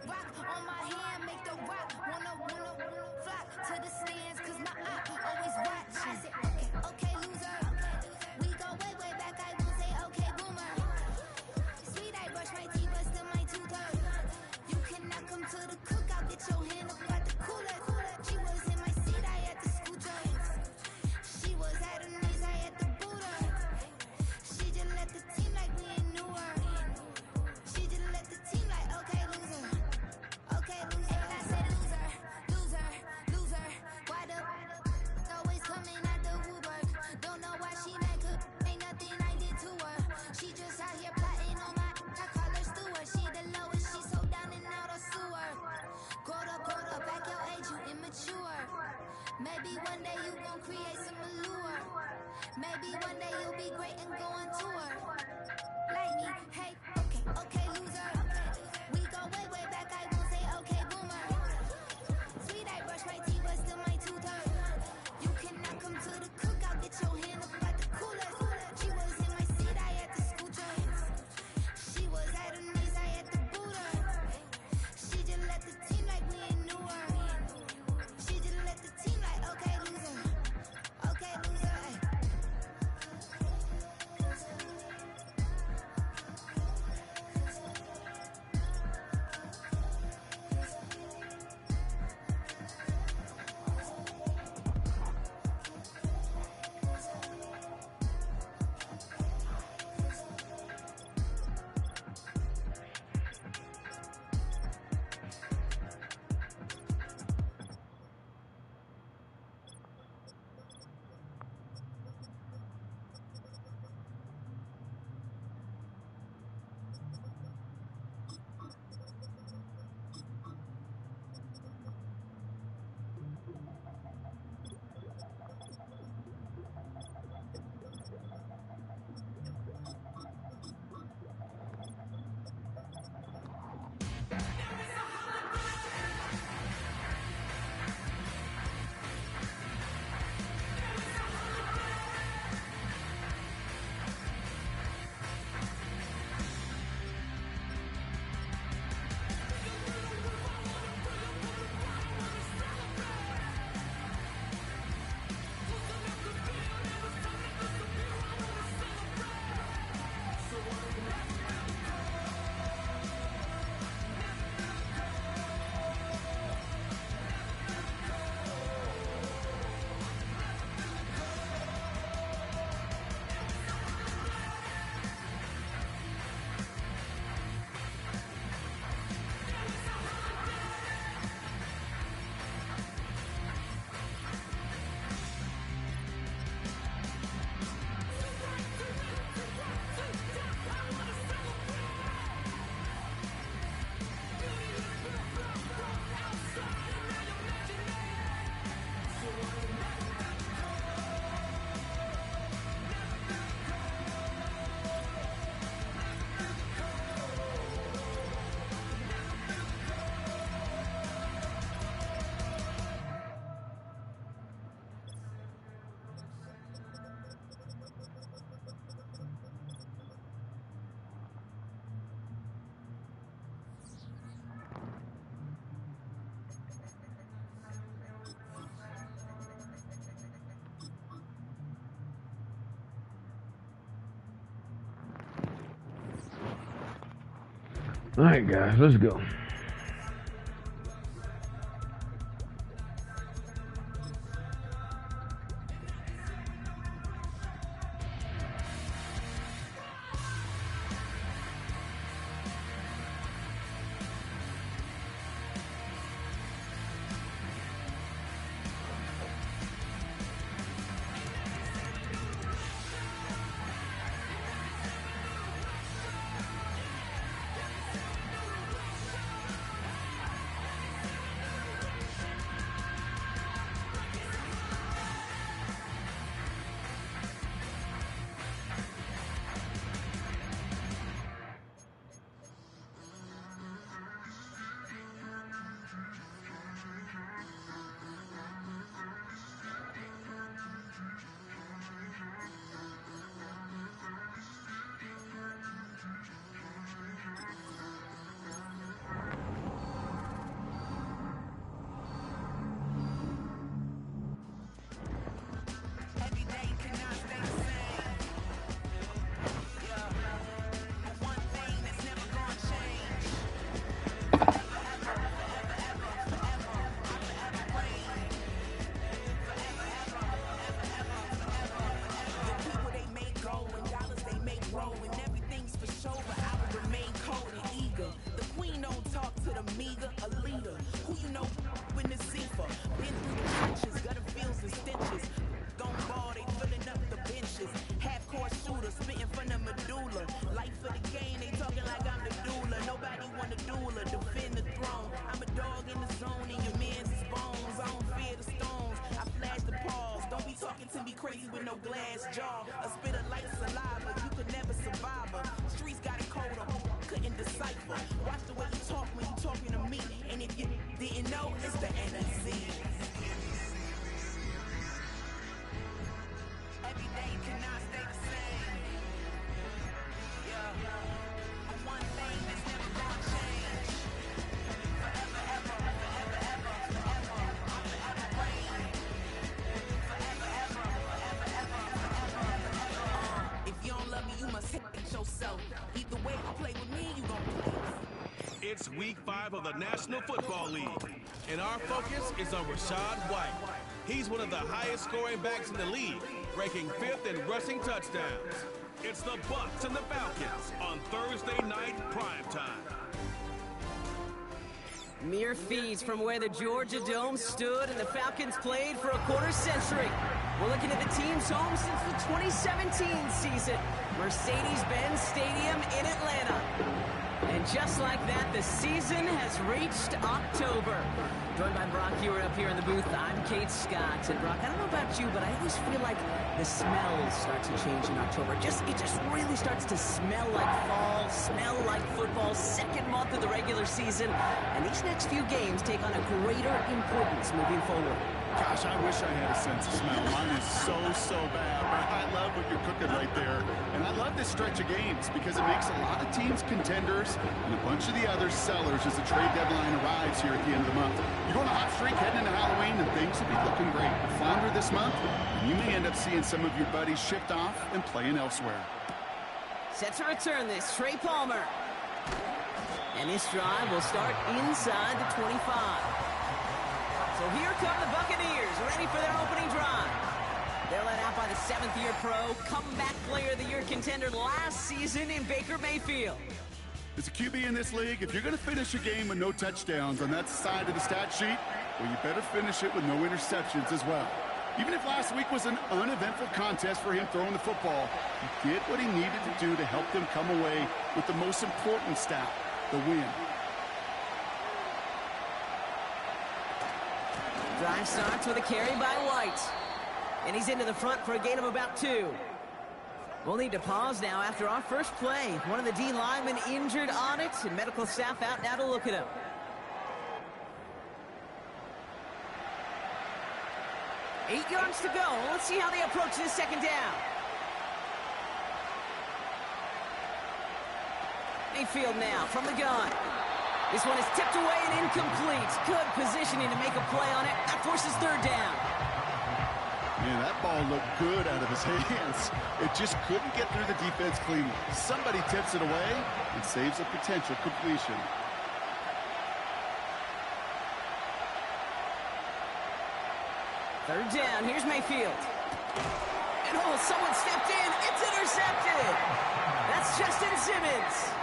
Rock on my hand, make the rock wanna flock to the stands, cause my op always watch. I said, okay, loser. We go way back, I won't say okay, boomer. Sweet, I brush my teeth, but still my tooth hurt. You cannot come to the cookout, get your hand up at the cooler. She was in my seat, I had to scoot her. She was at her knees, I had to boot her. She just let the team like we ain't knew her. She just let the team like, okay, loser. Okay, loser. And I said loser. Why the always coming at the Uber? Don't know why she mad, cause ain't nothing I did to her. She just out here plotting on my, I call her steward. She the lowest, she so down and out of sewer. Grow up, back your age, you immature. Maybe one day you gon' create some allure. Maybe one day you'll be great and go on tour. Like me, hey, okay, loser. We go way back, I won't say okay, boomer. Sweet, I brush my teeth, but still my tooth hurt. You cannot come to the cookout, get your hand up at the cooler. She was in my seat, I had to scoot her. She was at her knees, I had to boot her. She just let the team like we ain't knew her. She just let the team like, okay, loser. Okay, loser, ay. All right, guys, let's go. It's week 5 of the National Football League, and our focus is on Rachaad White. He's one of the highest scoring backs in the league, ranking 5th in rushing touchdowns. It's the Bucs and the Falcons on Thursday night primetime. Mere feet from where the Georgia Dome stood and the Falcons played for a quarter century. We're looking at the team's home since the 2017 season, Mercedes-Benz Stadium in Atlanta. And just like that, the season has reached October. Joined by Brock Hewer up here in the booth, I'm Kate Scott. And Brock, I don't know about you, but I always feel like the smells start to change in October. It just really starts to smell like fall, smell like football, second month of the regular season. And these next few games take on a greater importance moving forward. Gosh, I wish I had a sense of smell. Mine is so bad, but I love what you're cooking right there. And I love this stretch of games because it makes a lot of teams contenders and a bunch of the other sellers as the trade deadline arrives here at the end of the month. You're going to hot streak heading into Halloween and things will be looking great. Flounder this month, and you may end up seeing some of your buddies shift off and playing elsewhere. Set to return this, Trey Palmer. And this drive will start inside the 25. So here come the Buccaneers, ready for their opening drive. They're led out by the 7th-year pro, comeback player of the year contender last season in Baker Mayfield. As a QB in this league, if you're going to finish a game with no touchdowns on that side of the stat sheet, well, you better finish it with no interceptions as well. Even if last week was an uneventful contest for him throwing the football, he did what he needed to do to help them come away with the most important stat, the win. Drive starts with a carry by White. And he's into the front for a gain of about 2. We'll need to pause now after our first play. One of the D linemen injured on it, and medical staff out now to look at him. Eight yards to go. Let's see how they approach this second down. Mayfield now from the gun. This one is tipped away and incomplete. Good positioning to make a play on it. That forces third down. Man, that ball looked good out of his hands. It just couldn't get through the defense cleanly. Somebody tips it away and saves a potential completion. Third down. Here's Mayfield. And someone stepped in. It's intercepted. That's Justin Simmons.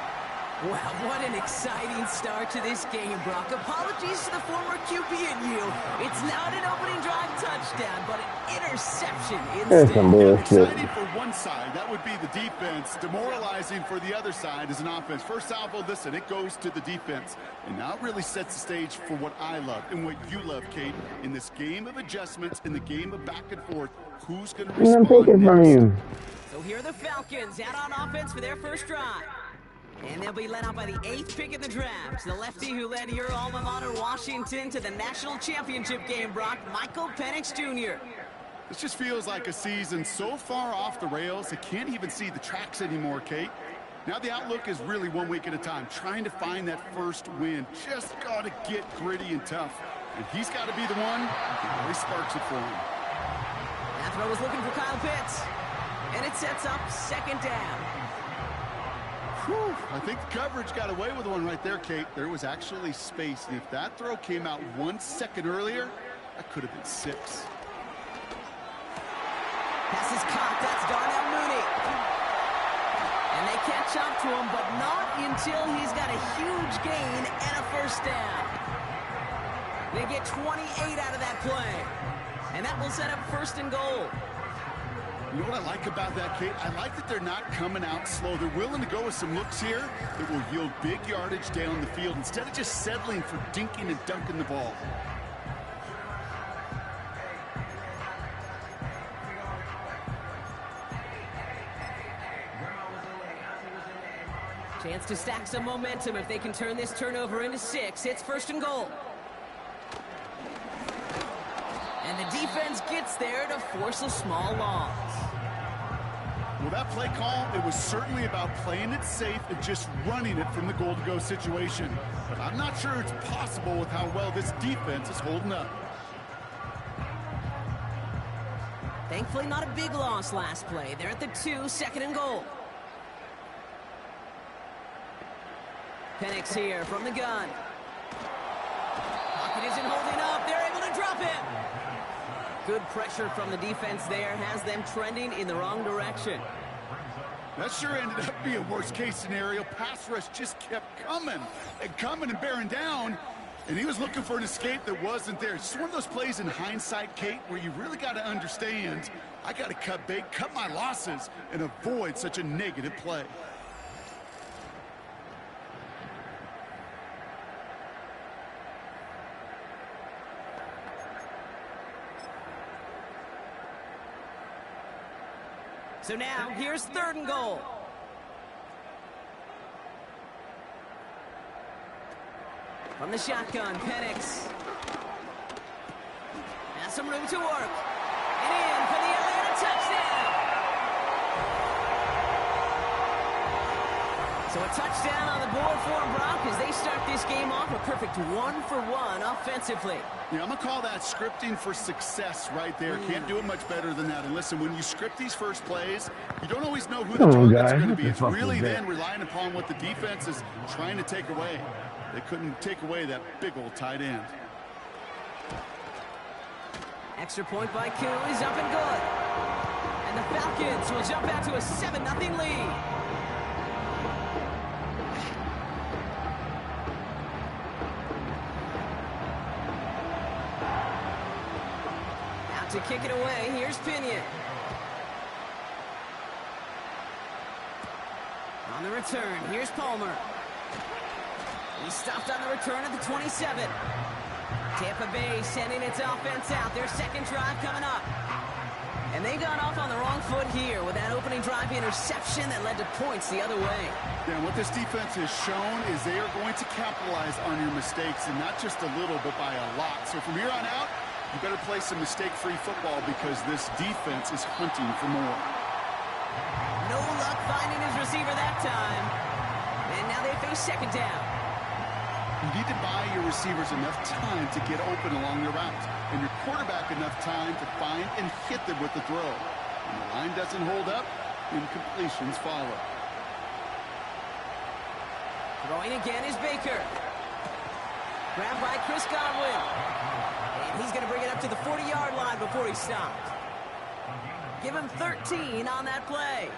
Wow, what an exciting start to this game, Brock. Apologies to the former QB and you. It's not an opening drive touchdown, but an interception instead. Exciting for one side, that would be the defense. Demoralizing for the other side is an offense. First salvo, listen, it goes to the defense. And now it really sets the stage for what I love and what you love, Kate. In this game of adjustments, in the game of back and forth, who's going to respond next? So here are the Falcons out on offense for their first drive. And they'll be led out by the 8th pick in the draft. The lefty who led your alma mater, Washington, to the national championship game, Brock, Michael Penix Jr. This just feels like a season so far off the rails, they can't even see the tracks anymore, Kate. Now the outlook is really 1 week at a time, trying to find that first win. Just got to get gritty and tough. And he's got to be the one that really sparks it for him. That throw was looking for Kyle Pitts. And it sets up second down. Whew, I think the coverage got away with one right there, Kate. There was actually space, and if that throw came out 1 second earlier, that could have been 6. Pass is caught. That's Darnell Mooney. And they catch up to him, but not until he's got a huge gain and a first down. They get 28 out of that play. And that will set up first and goal. You know what I like about that, Kate? I like that they're not coming out slow. They're willing to go with some looks here that will yield big yardage down the field instead of just settling for dinking and dunking the ball. Chance to stack some momentum if they can turn this turnover into 6. It's first and goal. And the defense gets there to force a small loss. Well, that play call, it was certainly about playing it safe and just running it from the goal-to-go situation. But I'm not sure it's possible with how well this defense is holding up. Thankfully, not a big loss last play. They're at the 2, second and goal. Penix here from the gun. Pocket isn't holding up. They're able to drop him. Good pressure from the defense there has them trending in the wrong direction. That sure ended up being worst-case scenario. Pass rush just kept coming and bearing down, and he was looking for an escape that wasn't there. It's one of those plays in hindsight, Kate, where you really got to understand, I got to cut bait, cut my losses, and avoid such a negative play. So now, here's 3rd and goal. From the shotgun, Penix. Has some room to work. And in for the Atlanta touchdown. So a touchdown on the board for them, Brock, as they start this game off a perfect 1-for-1 offensively. Yeah, I'm going to call that scripting for success right there. Can't do it much better than that. And listen, when you script these first plays, you don't always know who the targets are going to be. It's really then relying upon what the defense is trying to take away. They couldn't take away that big old tight end. Extra point by Q is up and good. And the Falcons will jump out to a 7-0 lead. To kick it away, here's Pinion. On the return, here's Palmer. He stopped on the return at the 27. Tampa Bay sending its offense out. Their second drive coming up. And they got off on the wrong foot here with that opening drive interception that led to points the other way. Yeah, what this defense has shown is they are going to capitalize on your mistakes, and not just a little, but by a lot. So from here on out, you better play some mistake-free football because this defense is hunting for more. No luck finding his receiver that time. And now they face 2nd down. You need to buy your receivers enough time to get open along their route, and your quarterback enough time to find and hit them with the throw. When the line doesn't hold up, incompletions follow. Throwing again is Baker. Grabbed by Chris Godwin. And he's going to bring it up to the 40-yard line before he stops. Give him 13 on that play.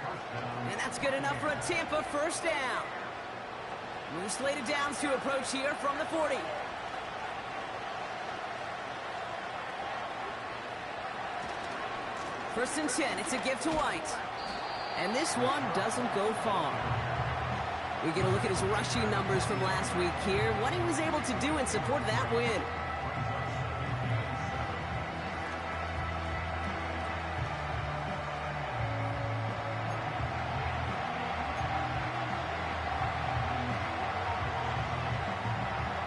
And that's good enough for a Tampa 1st down. New slated downs to approach here from the 40. First and 10, it's a give to White. And this one doesn't go far. We get a look at his rushing numbers from last week here, what he was able to do in support of that win.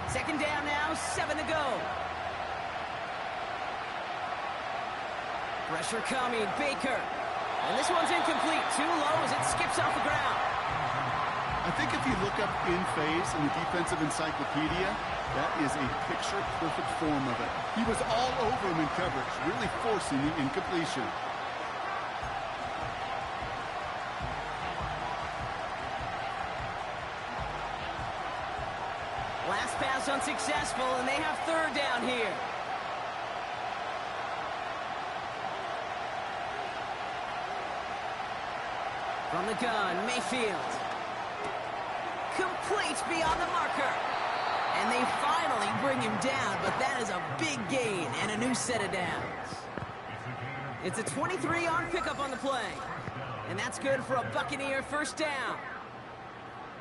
Second down now, 7 to go. Pressure coming, Baker. And this one's incomplete, too low as it skips off the ground. I think if you look up in phase in the defensive encyclopedia, that is a picture-perfect form of it. He was all over him in coverage, really forcing the incompletion. Last pass unsuccessful, and they have 3rd down here. From the gun, Mayfield. Complete beyond the marker. And they finally bring him down, but that is a big gain and a new set of downs. It's a 23-yard pickup on the play. And that's good for a Buccaneer 1st down.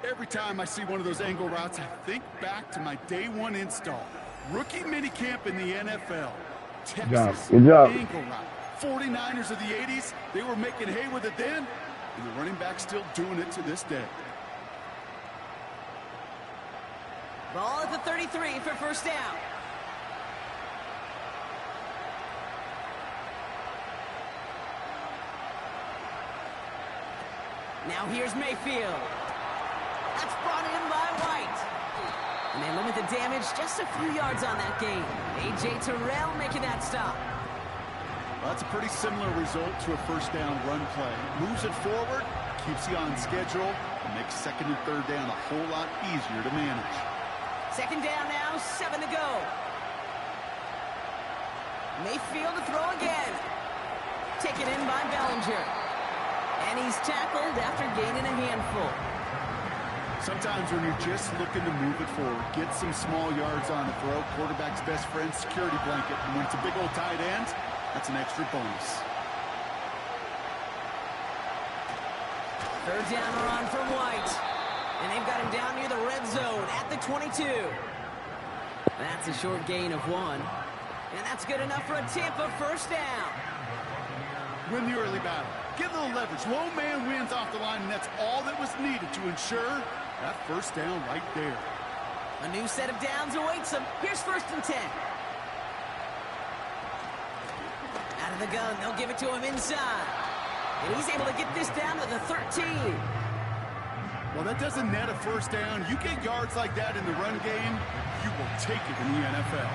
Every time I see one of those angle routes, I think back to my day 1 install. Rookie minicamp in the NFL. Texas Good job. angle route. 49ers of the 80s, they were making hay with it then, and the running back's still doing it to this day. Ball at the 33 for 1st down. Now here's Mayfield. That's brought in by White. And they limit the damage just a few yards on that gain. A.J. Terrell making that stop. Well, that's a pretty similar result to a 1st down run play. Moves it forward, keeps you on schedule, makes second and third down a whole lot easier to manage. Second down now, 7 to go. Mayfield to throw again. Taken in by Bellinger. And he's tackled after gaining a handful. Sometimes when you're just looking to move it forward, get some small yards on the throw, quarterback's best friend, security blanket. And when it's a big old tight end, that's an extra bonus. Third down run for White. And they've got him down near the red zone at the 22. That's a short gain of 1. And that's good enough for a Tampa first down. Win the early battle. Get a little leverage. Low man wins off the line, and that's all that was needed to ensure that first down right there. A new set of downs awaits him. Here's first and 10. Out of the gun, they'll give it to him inside. And he's able to get this down to the 13. Well, that doesn't net a first down. You get yards like that in the run game, you will take it in the NFL.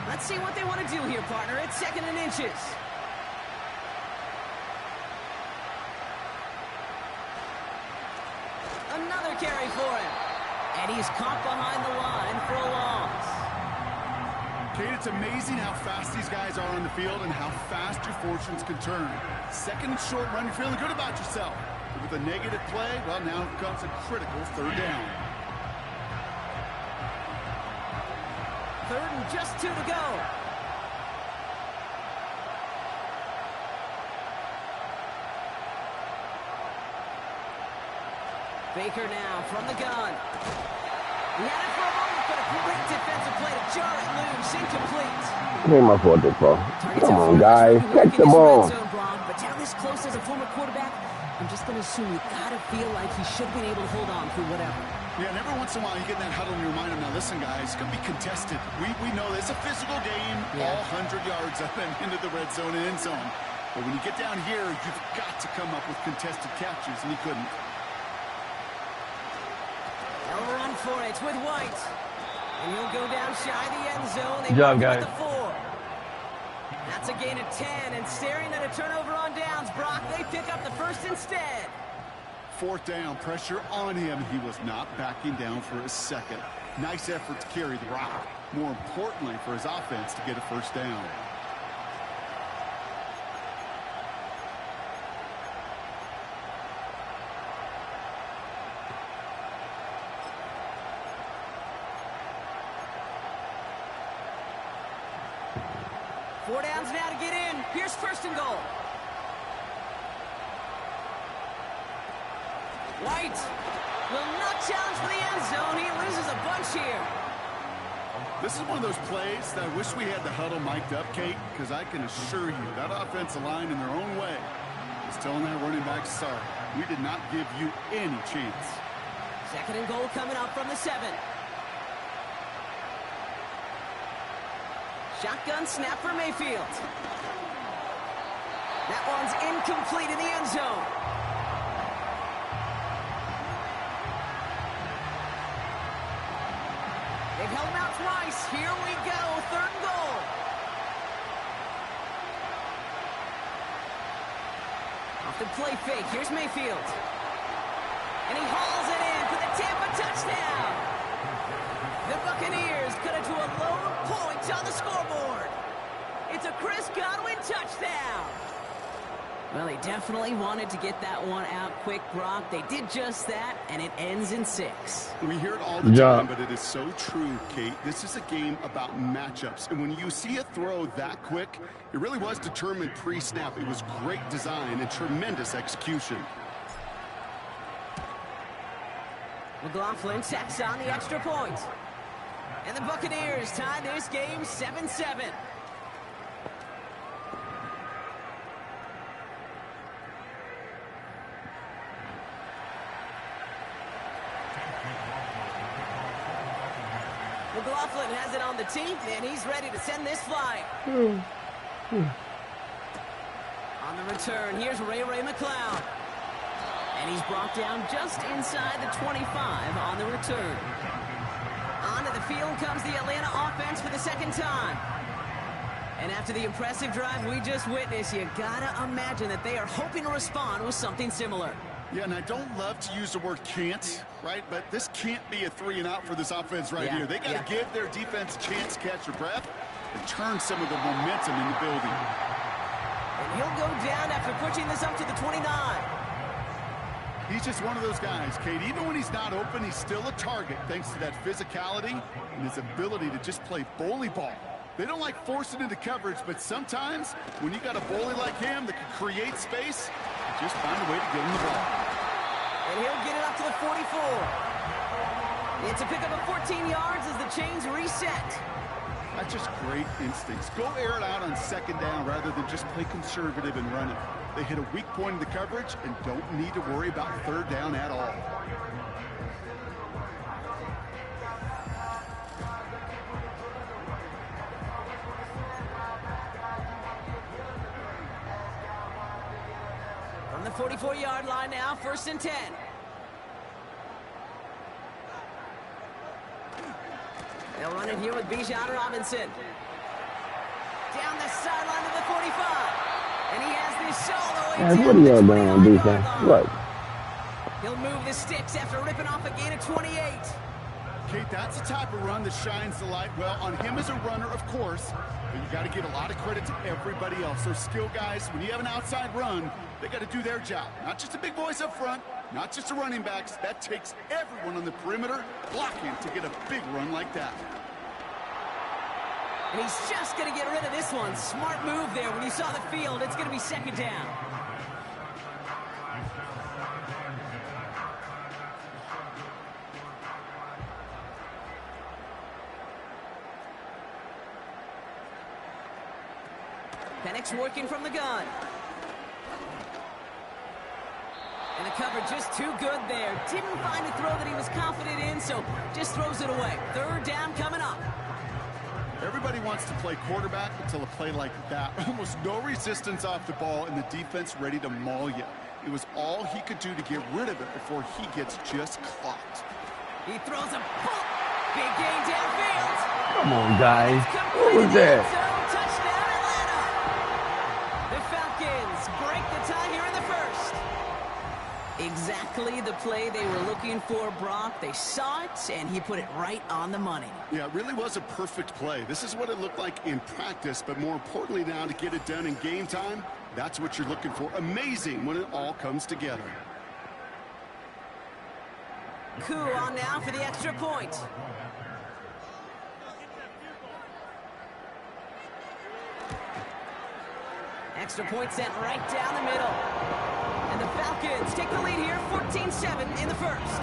Let's see what they want to do here, partner. It's second and inches. Another carry for him. And he's caught behind the line for a loss. Kate, it's amazing how fast these guys are on the field and how fast your fortunes can turn. Second and short run, you're feeling good about yourself. But with a negative play, well, now comes a critical third down. Third and just 2 to go. Baker now from the gun. He had it for a moment, but a great defensive play to jar it loose, incomplete. Ain't my fault, this ball. Come on, guys, catch the ball. But down this close as a former quarterback, I'm just going to assume you got to feel like he should have been able to hold on through whatever. Yeah, and every once in a while you get in that huddle and you remind them, now listen, guys, it's going to be contested. We know it's a physical game, all 100 yards up and into the red zone and end zone. But when you get down here, you've got to come up with contested catches, and he couldn't. They'll run for it with White. And he'll go down shy of the end zone. They Good job, mark him guys. at the 4. That's a gain of 10, and staring at a turnover on downs, Brock, they pick up the first instead. Fourth down, pressure on him. He was not backing down for a second. Nice effort to carry the rock. More importantly, for his offense to get a first down. Four downs now to get in. Here's first and goal. White will not challenge for the end zone. He loses a bunch here. This is one of those plays that I wish we had the huddle mic'd up, Kate, because I can assure you that offensive line in their own way is telling that running back, sorry, we did not give you any chance. Second and goal coming up from the 7. Shotgun snap for Mayfield. That one's incomplete in the end zone. They've held him out twice. Here we go. Third and goal. Off the play fake. Here's Mayfield. And he hauls it in for the Tampa touchdown. The Buccaneers cut it to a lone point on the scoreboard. It's a Chris Godwin touchdown. Well, they definitely wanted to get that one out quick, Brock. They did just that, and it ends in 6. We hear it all the time, but it is so true, Kate. This is a game about matchups. And when you see a throw that quick, it really was determined pre-snap. It was great design and tremendous execution. McLaughlin checks on the extra point. And the Buccaneers tie this game 7-7. McLaughlin has it on the tee, and he's ready to send this flying. On the return, here's Ray McLeod. And he's brought down just inside the 25 on the return. Onto the field comes the Atlanta offense for the second time. And after the impressive drive we just witnessed, you gotta imagine that they are hoping to respond with something similar. Yeah, and I don't love to use the word can't, right? But this can't be a 3-and-out for this offense right here. They got to give their defense a chance to catch their breath and turn some of the momentum in the building. And he'll go down after pushing this up to the 29. He's just one of those guys, Kate. Even when he's not open, he's still a target thanks to that physicality and his ability to just play bully ball. They don't like forcing into coverage, but sometimes when you got a bully like him that can create space, just find a way to get him the ball. And he'll get it up to the 44. It's a pickup of 14 yards as the chains reset. That's just great instincts. Go air it out on second down rather than just play conservative and run it. They hit a weak point in the coverage and don't need to worry about third down at all. From the 44-yard line now, 1st and 10. They'll run it here with Bijan Robinson. Down the sideline to the 45. And he has this solo. Man, what are y'all doing on defense? What? He'll move the sticks after ripping off a gain of 28. Kate, that's the type of run that shines the light well on him as a runner, of course, but you got to give a lot of credit to everybody else. Those skill guys, when you have an outside run, they got to do their job. Not just the big boys up front, not just the running backs. That takes everyone on the perimeter blocking to get a big run like that. And he's just going to get rid of this one. Smart move there. When you saw the field, it's going to be 2nd down. Penix working from the gun. And the cover just too good there. Didn't find a throw that he was confident in, so just throws it away. 3rd down coming up. Everybody wants to play quarterback until a play like that. Almost no resistance off the ball and the defense ready to maul you. It was all he could do to get rid of it before he gets just clocked. He throws a big gain downfield. Come on, guys. What was that? Touchdown, Atlanta. The Falcons break the tie here in the 1st. Exactly the play they were looking for, Brock. They saw it, and he put it right on the money. Yeah, it really was a perfect play. This is what it looked like in practice, but more importantly now to get it done in game time, that's what you're looking for. Amazing when it all comes together. Coup on now for the extra point. Extra point sent right down the middle. And the Falcons take the lead here, 14-7 in the 1st.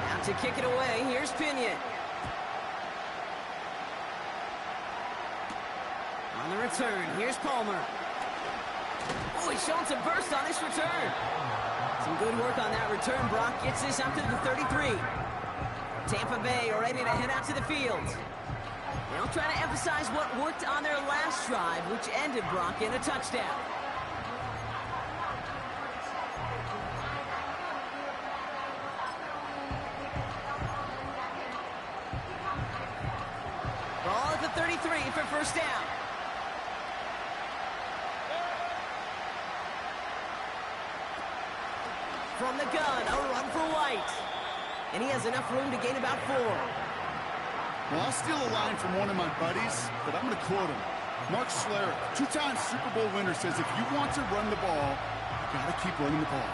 Now to kick it away, here's Pinion. On the return, here's Palmer. Oh, he's showing some burst on this return. Some good work on that return. Brock gets this up to the 33. Tampa Bay are ready to head out to the field. They'll try to emphasize what worked on their last drive, which ended, Brock, in a touchdown. Ball at the 33 for 1st down. From the gun, a run for White. And he has enough room to gain about 4. Well, I'll steal a line from one of my buddies, but I'm going to quote him. Mark Schlereth, 2-time Super Bowl winner, says if you want to run the ball, you got to keep running the ball.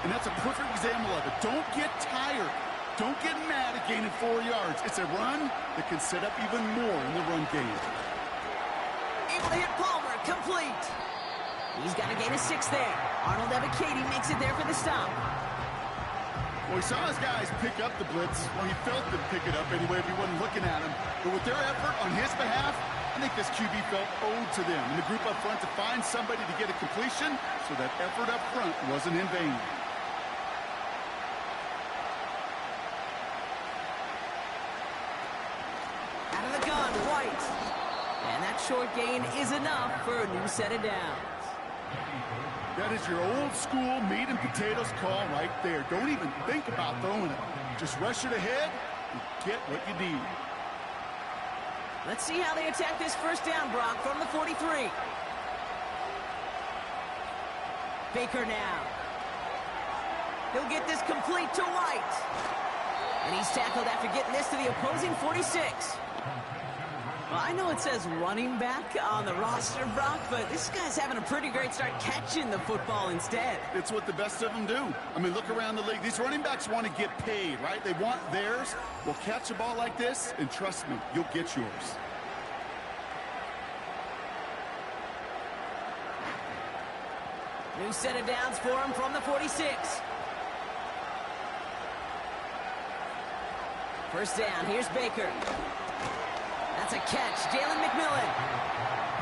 And that's a perfect example of it. Don't get tired. Don't get mad at gaining 4 yards. It's a run that can set up even more in the run game. Able to hit Palmer, complete. He's got a gain of 6 there. Arnold Ebiketie makes it there for the stop. Well, he saw his guys pick up the blitz. Well, he felt them pick it up anyway if he wasn't looking at him. But with their effort on his behalf, I think this QB felt owed to them. And the group up front to find somebody to get a completion, so that effort up front wasn't in vain. Out of the gun, White. And that short gain is enough for a new set of downs. That is your old school meat and potatoes call right there. Don't even think about throwing it. Just rush it ahead and get what you need. Let's see how they attack this first down, Brock, from the 43. Baker now. He'll get this complete to White. And he's tackled after getting this to the opposing 46. Well, I know it says running back on the roster, Brock, but this guy's having a pretty great start catching the football instead. It's what the best of them do. I mean, look around the league. These running backs want to get paid, right? They want theirs. Well, catch a ball like this, and trust me, you'll get yours. New set of downs for him from the 46. First down, here's Baker. That's a catch, Jalen McMillan.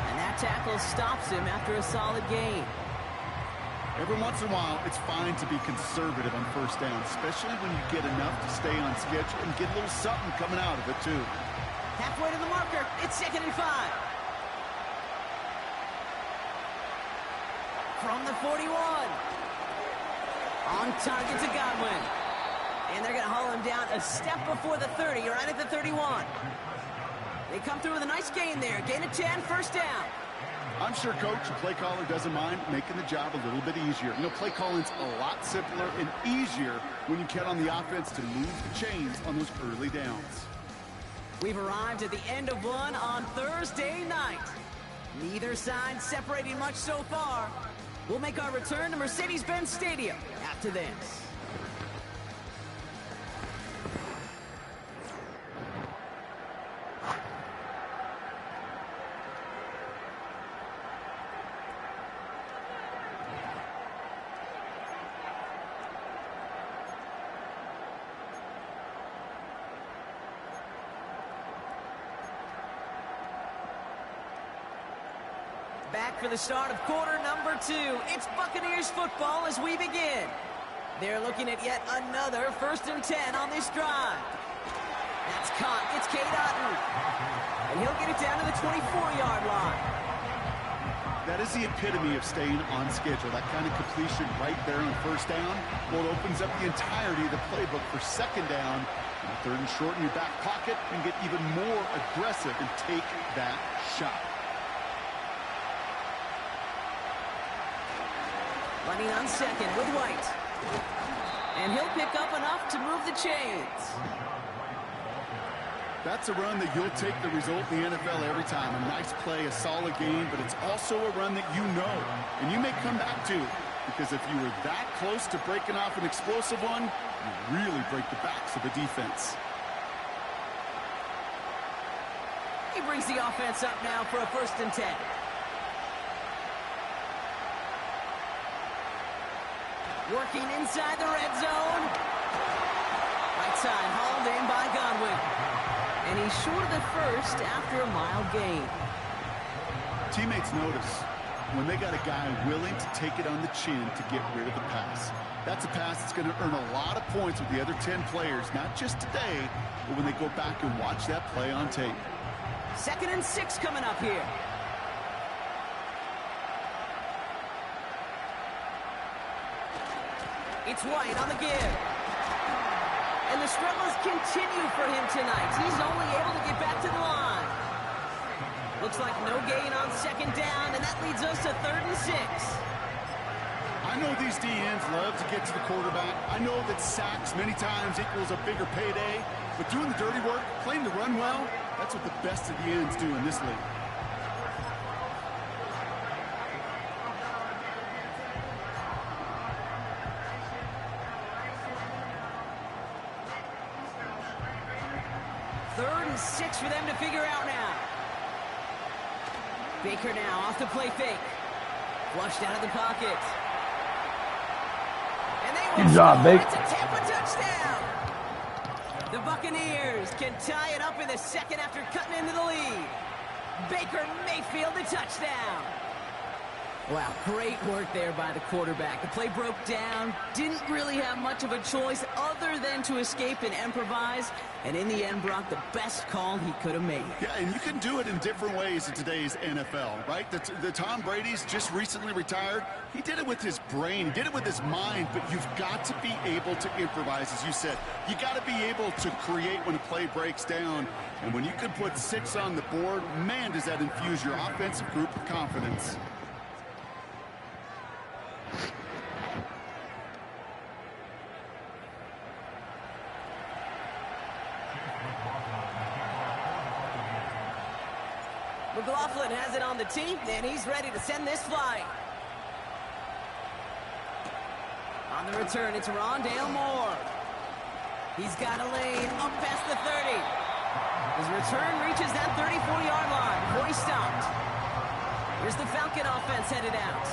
And that tackle stops him after a solid gain. Every once in a while, it's fine to be conservative on first down, especially when you get enough to stay on schedule and get a little something coming out of it, too. Halfway to the marker, it's 2nd and 5. From the 41. On target to Godwin. And they're going to haul him down a step before the 30, right at the 31. They come through with a nice gain there. Gain of 10, first down. I'm sure coach and play caller doesn't mind making the job a little bit easier. You know, play calling's a lot simpler and easier when you count on the offense to move the chains on those early downs. We've arrived at the end of one on Thursday night. Neither side separating much so far. We'll make our return to Mercedes-Benz Stadium after this. Back for the start of quarter number 2. It's Buccaneers football as we begin. They're looking at yet another 1st and 10 on this drive. That's caught. It's Cade Otton. And he'll get it down to the 24-yard line. That is the epitome of staying on schedule. That kind of completion right there on first down. Well, it opens up the entirety of the playbook for second down. And 3rd and short in your back pocket and get even more aggressive and take that shot. Running on second with White. And he'll pick up enough to move the chains. That's a run that you'll take the result in the NFL every time. A nice play, a solid game, but it's also a run that you know. And you may come back to, because if you were that close to breaking off an explosive one, you really break the backs of the defense. He brings the offense up now for a 1st and 10. Working inside the red zone. Right side, hauled in by Godwin. And he's short of the first after a mile gain. Teammates notice when they got a guy willing to take it on the chin to get rid of the pass. That's a pass that's going to earn a lot of points with the other 10 players, not just today, but when they go back and watch that play on tape. 2nd and 6 coming up here. It's White on the give. And the struggles continue for him tonight. He's only able to get back to the line. Looks like no gain on 2nd down, and that leads us to 3rd and 6. I know these DNs love to get to the quarterback. I know that sacks many times equals a bigger payday, but doing the dirty work, playing to run well, that's what the best of the ends do in this league. Third and 6 for them to figure out now. Baker now off the play fake. Flushed out of the pocket. And they will score. It's a Tampa touchdown. The Buccaneers can tie it up in the 2nd after cutting into the lead. Baker Mayfield the touchdown. Wow, great work there by the quarterback. The play broke down, didn't really have much of a choice other than to escape and improvise, and in the end, Brock, the best call he could have made. Yeah, and you can do it in different ways in today's NFL, right? The Tom Brady's just recently retired. He did it with his brain, he did it with his mind, but you've got to be able to improvise, as you said. You got to be able to create when a play breaks down, and when you can put 6 on the board, man, does that infuse your offensive group with confidence. McLaughlin has it on the tee, and he's ready to send this flying. On the return, it's Rondale Moore. He's got a lane up past the 30. His return reaches that 34-yard line before he stopped. Here's the Falcon offense headed out.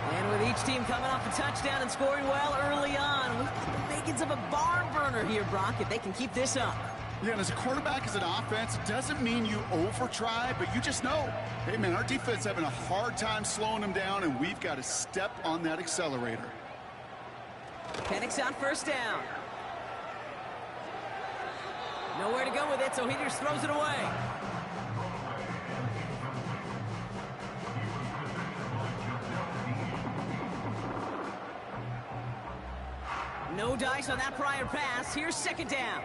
And with each team coming off a touchdown and scoring well early on, we've got the makings of a barn burner here, Brock, if they can keep this up. Yeah, and as a quarterback, as an offense, it doesn't mean you over-try, but you just know, hey, man, our defense having a hard time slowing them down, and we've got to step on that accelerator. Penix on first down. Nowhere to go with it, so he just throws it away. No dice on that prior pass. Here's second down.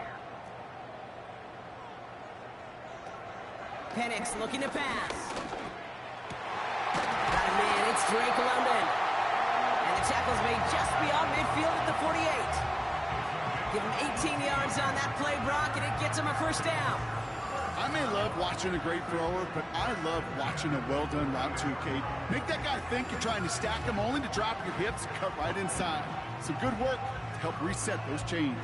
Penix looking to pass. Got a man, it's Drake London. And the tackle's made just beyond midfield at the 48. Give him 18 yards on that play, Brock, and it gets him a first down. I may love watching a great thrower, but I love watching a well-done route too, Kate. Make that guy think you're trying to stack him only to drop your hips and cut right inside. Some good work to help reset those chains.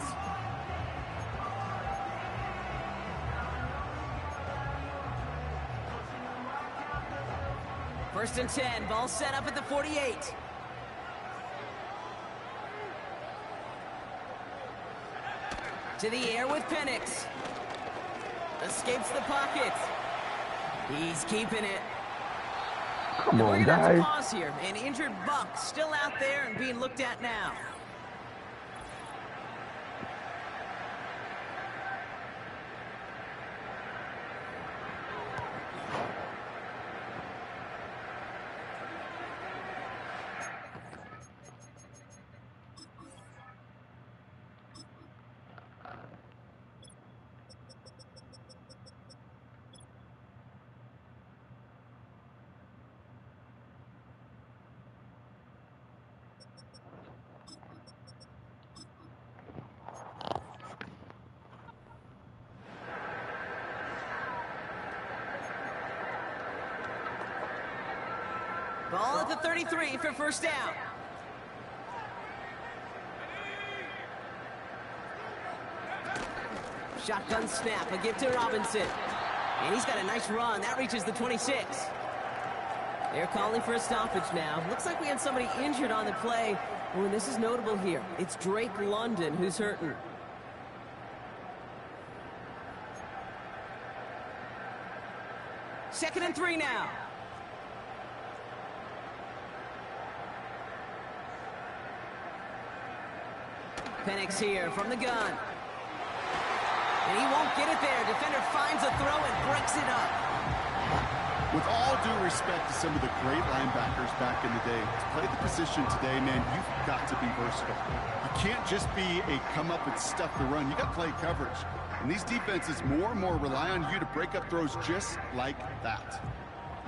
First and 10, ball set up at the 48. To the air with Penix. Escapes the pocket. He's keeping it. Come We're on, going to have to guys. pause here. An injured Buck still out there and being looked at now. Ball at the 33 for first down. Shotgun snap, a give to Robinson. And he's got a nice run. That reaches the 26. They're calling for a stoppage now. Looks like we had somebody injured on the play. Oh, and this is notable here. It's Drake London who's hurting. Second and 3 now. Penix here from the gun. And he won't get it there. Defender finds a throw and breaks it up. With all due respect to some of the great linebackers back in the day, to play the position today, man, you've got to be versatile. You can't just be a come up and stuff the run. You got to play coverage. And these defenses more and more rely on you to break up throws just like that.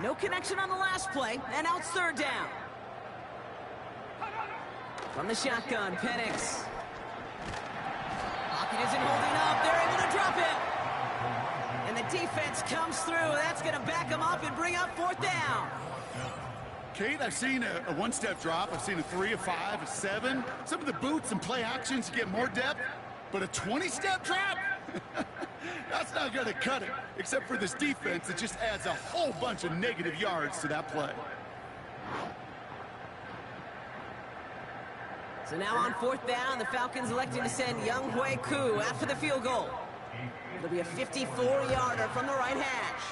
No connection on the last play, and now it's third down. From the shotgun, Penix. Pocket isn't holding up. They're able to drop it. And the defense comes through. That's going to back them up and bring up fourth down. Kate, I've seen a one-step drop. I've seen a 3, a 5, a 7. Some of the boots and play actions get more depth. But a 20-step drop? That's not going to cut it. Except for this defense that just adds a whole bunch of negative yards to that play. So now on fourth down, the Falcons electing to send Young Hui Koo after the field goal. It'll be a 54-yarder from the right hash.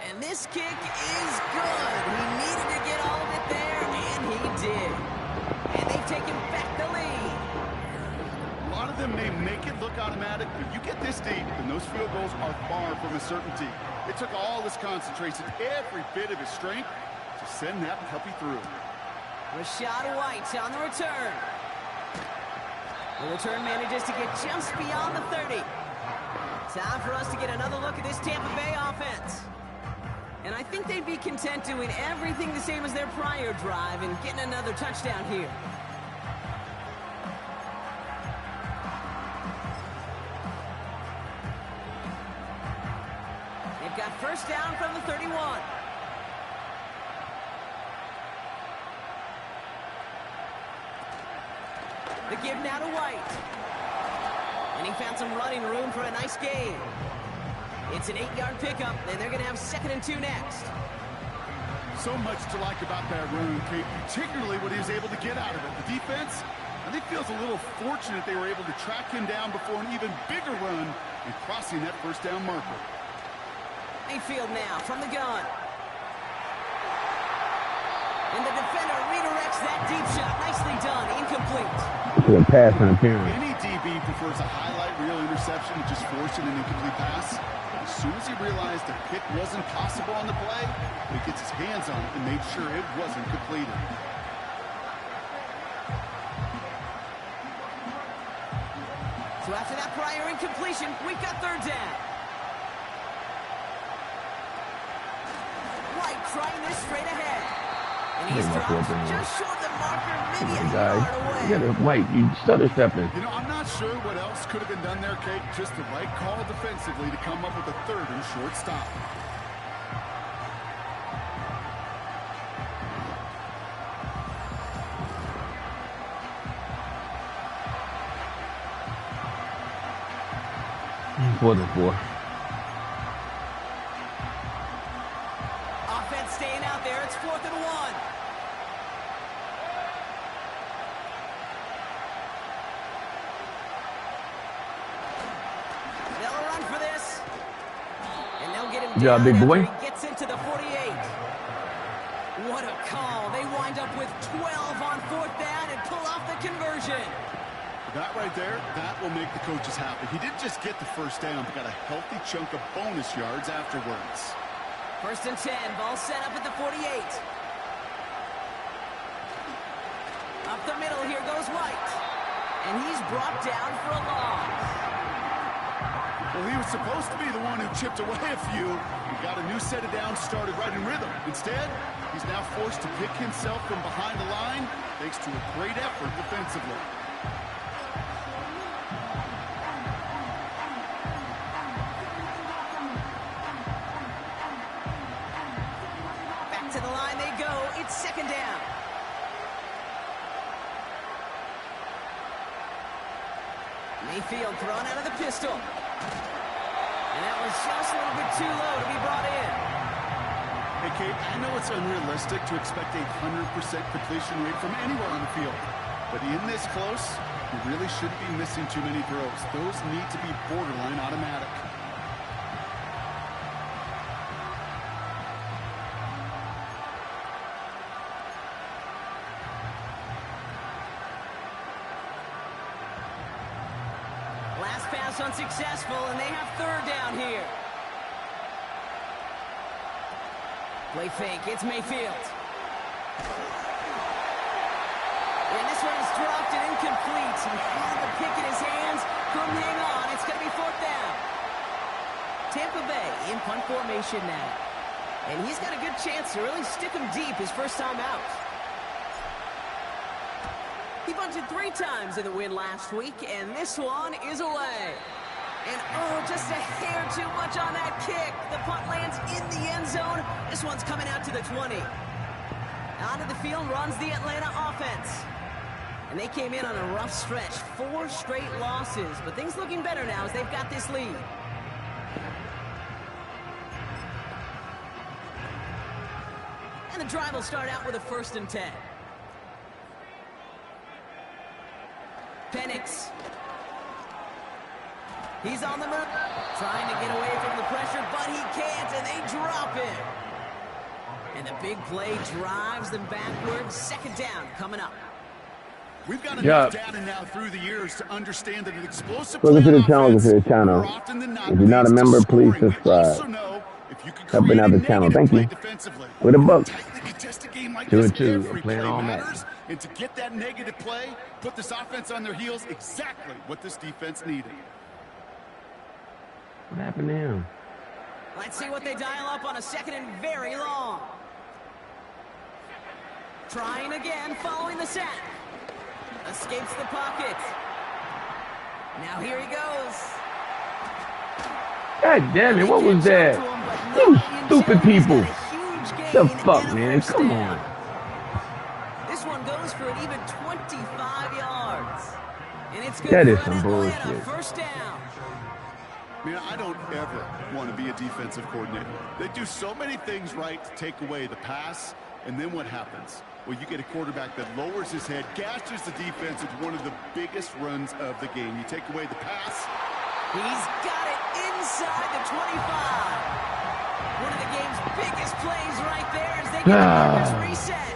And this kick is good. He needed to get all of it there. did. And they've taken back the lead. A lot of them may make it look automatic, but you get this deep, and those field goals are far from a certainty. It took all his concentration, every bit of his strength, to send that puppy through. Rashad White on the return. The return manages to get just beyond the 30. Time for us to get another look at this Tampa Bay offense. And I think they'd be content doing everything the same as their prior drive and getting another touchdown here. They've got first down from the 31. The give now to White. And he found some running room for a nice gain. It's an 8-yard pickup, and they're going to have 2nd and 2 next. So much to like about that run, Kate, particularly what he was able to get out of it. The defense, I think, feels a little fortunate they were able to track him down before an even bigger run and crossing that first down marker. Mayfield now from the gun. And the defender redirects that deep shot. Nicely done. Incomplete. Good pass interference. Any DB prefers a highlight reel interception to just forcing an incomplete pass. As soon as he realized a pick wasn't possible on the play, he gets his hands on it and made sure it wasn't completed. So after that prior incompletion, we've got 3rd down. White trying this straight ahead. And he's dropped just short of the marker, maybe a yard away. You got it, White, you stutter stepping. You know, I'm not sure what else could have been done there, Kate. Just the right call defensively to come up with a 3rd and short stop. Fourth and 4. Offense staying out there. It's 4th and 1. They'll run for this. And they'll get him Good job, down big boy. after he gets into the 48. What a call. They wind up with 12 on 4th down and pull off the conversion. That right there, that will make the coaches happy. He didn't just get the first down, but got a healthy chunk of bonus yards afterwards. 1st and 10, ball set up at the 48. Up the middle, here goes White. And he's brought down for a loss. Well, he was supposed to be the one who chipped away a few. He got a new set of downs started right in rhythm. Instead, he's now forced to pick himself from behind the line thanks to a great effort defensively. To the line they go. It's 2nd down. Mayfield thrown out of the pistol. And that was just a little bit too low to be brought in. Hey, Kate, I know it's unrealistic to expect a 100% completion rate from anywhere on the field. But in this close, you really shouldn't be missing too many throws. Those need to be borderline automatic. Pass unsuccessful, and they have 3rd down here. Play fake, it's Mayfield. And this one is dropped and incomplete. He had the pick in his hands, couldn't hang on. It's going to be 4th down. Tampa Bay in punt formation now. And he's got a good chance to really stick him deep his first time out. He bunted 3 times in the win last week, and this one is away. And, oh, just a hair too much on that kick. The punt lands in the end zone. This one's coming out to the 20. Onto the field runs the Atlanta offense. And they came in on a rough stretch. 4 straight losses, but things looking better now as they've got this lead. And the drive will start out with a 1st and 10. Penix. He's on the move. Trying to get away from the pressure, but he can't, and they drop it. And the big play drives them backwards. Second down coming up. We've got enough data now through the years to understand that an explosive Welcome to the play channel. offense To the channel. more often than not If you're not a leads to member, please scoring. We subscribe. also know if you can Helping create out a the channel. negative Thank play you. defensively. With a book. Tightly contested game like 2 this, and 2. every Playing play all matters. And to get that negative play, put this offense on their heels, exactly what this defense needed. What happened to him? Let's see what they dial up on a second and very long. Trying again, following the sack. Escapes the pocket. Now here he goes. God damn it, what was that? You stupid people. The fuck, man? Come on. This one goes for an even 25 yards. And it's good. That is for some an Atlanta bullshit. first down. Man, I don't ever want to be a defensive coordinator. They do so many things right to take away the pass, and then what happens? Well, you get a quarterback that lowers his head, gashes the defense with one of the biggest runs of the game. You take away the pass. He's got it inside the 25. One of the game's biggest plays right there as they get the markers reset.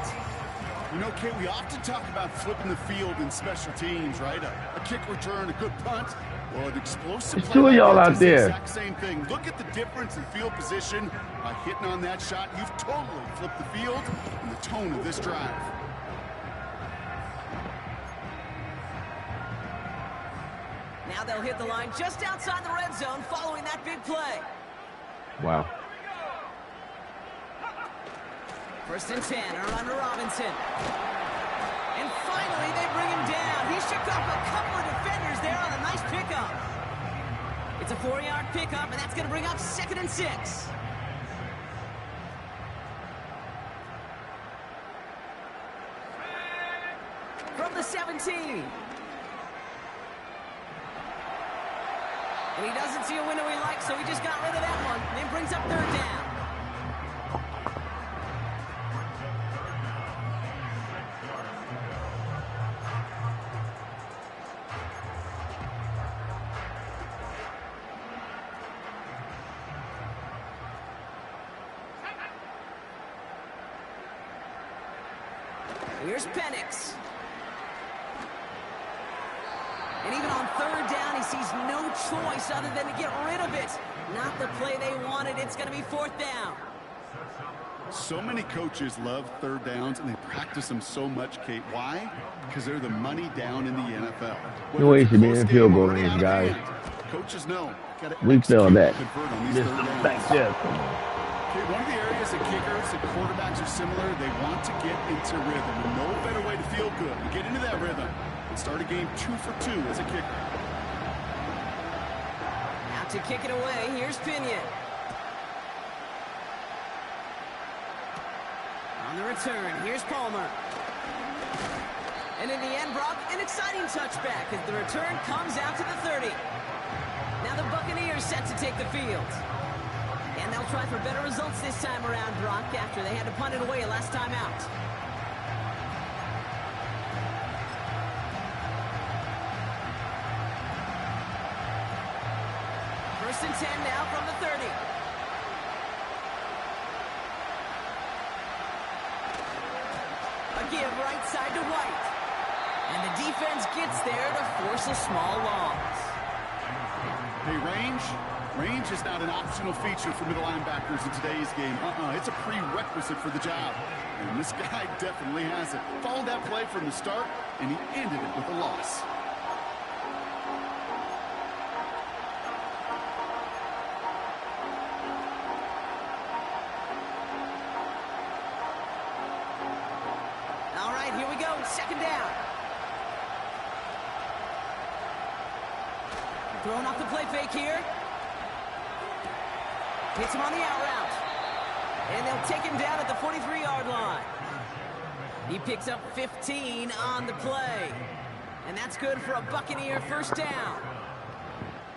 You know, Kate, we often talk about flipping the field in special teams, right? A kick return, a good punt. Well, an explosive There's play 2 of like y'all that out does the there. exact same thing. Look at the difference in field position. By hitting on that shot, you've totally flipped the field and the tone of this drive. Now they'll hit the line just outside the red zone following that big play. Wow. First and 10, around to Robinson. And finally, they bring him down. He shook up a couple of defenders there on a nice pickup. It's a 4-yard pickup, and that's going to bring up 2nd and 6. From the 17. And he doesn't see a window he likes, so he just got rid of that one. Then brings up 3rd down. Here's Penix. And even on 3rd down, he sees no choice other than to get rid of it. Not the play they wanted. It's going to be 4th down. So many coaches love 3rd downs, and they practice them so much, Kate. Why? Because they're the money down in the NFL. You always should be in field goal range, guys. Coaches know. We feel that. This Back there. Okay, one of the areas that kickers and quarterbacks are similar, they want to get into rhythm. And no better way to feel good and get into that rhythm and start a game 2 for 2 as a kicker. Now to kick it away, here's Pinion. On the return, here's Palmer. And in the end, Brock, an exciting touchback as the return comes out to the 30. Now the Buccaneers set to take the field. And they'll try for better results this time around, Brock, after they had to punt it away last time out. First and 10 now from the 30. A give right side to White. And the defense gets there to force a small loss. Hey, range is not an optional feature for middle linebackers in today's game. It's a prerequisite for the job. And this guy definitely has it. Followed that play from the start, and he ended it with a loss. All right, here we go. 2nd down. Throwing off the play fake here. Hits him on the out route. And they'll take him down at the 43-yard line. He picks up 15 on the play. And that's good for a Buccaneer first down.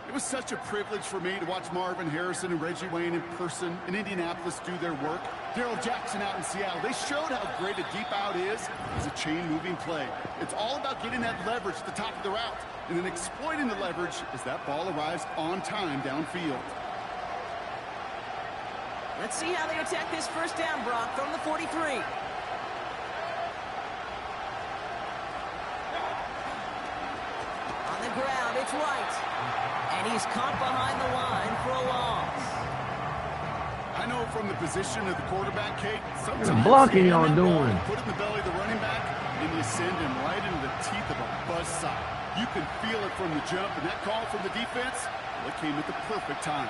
It was such a privilege for me to watch Marvin Harrison and Reggie Wayne in person in Indianapolis do their work. Darrell Jackson out in Seattle. They showed how great a deep out is as a chain-moving play. It's all about getting that leverage at the top of the route and then exploiting the leverage as that ball arrives on time downfield. Let's see how they attack this first down, Brock, from the 43. On the ground, it's White. And he's caught behind the line for a loss. I know from the position of the quarterback, Kate, sometimes blocking y'all doing? Put it in the belly of the running back, and you send him right into the teeth of a buzzsaw. You can feel it from the jump, and that call from the defense, well, it came at the perfect time.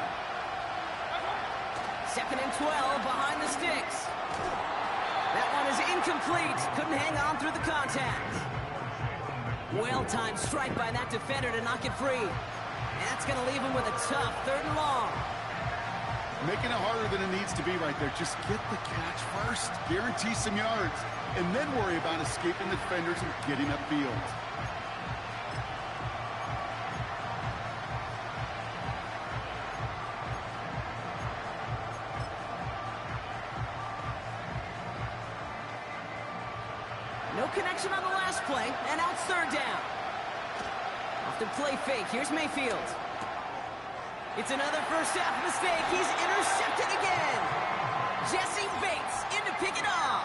2nd and 12 behind the sticks. That one is incomplete. Couldn't hang on through the contact. Well-timed strike by that defender to knock it free. And that's going to leave him with a tough 3rd and long. Making it harder than it needs to be right there. Just get the catch first. Guarantee some yards. And then worry about escaping the defenders and getting upfield. No connection on the last play, and now it's 3rd down. Off the play fake, here's Mayfield. It's another first half mistake. He's intercepted again. Jesse Bates in to pick it off.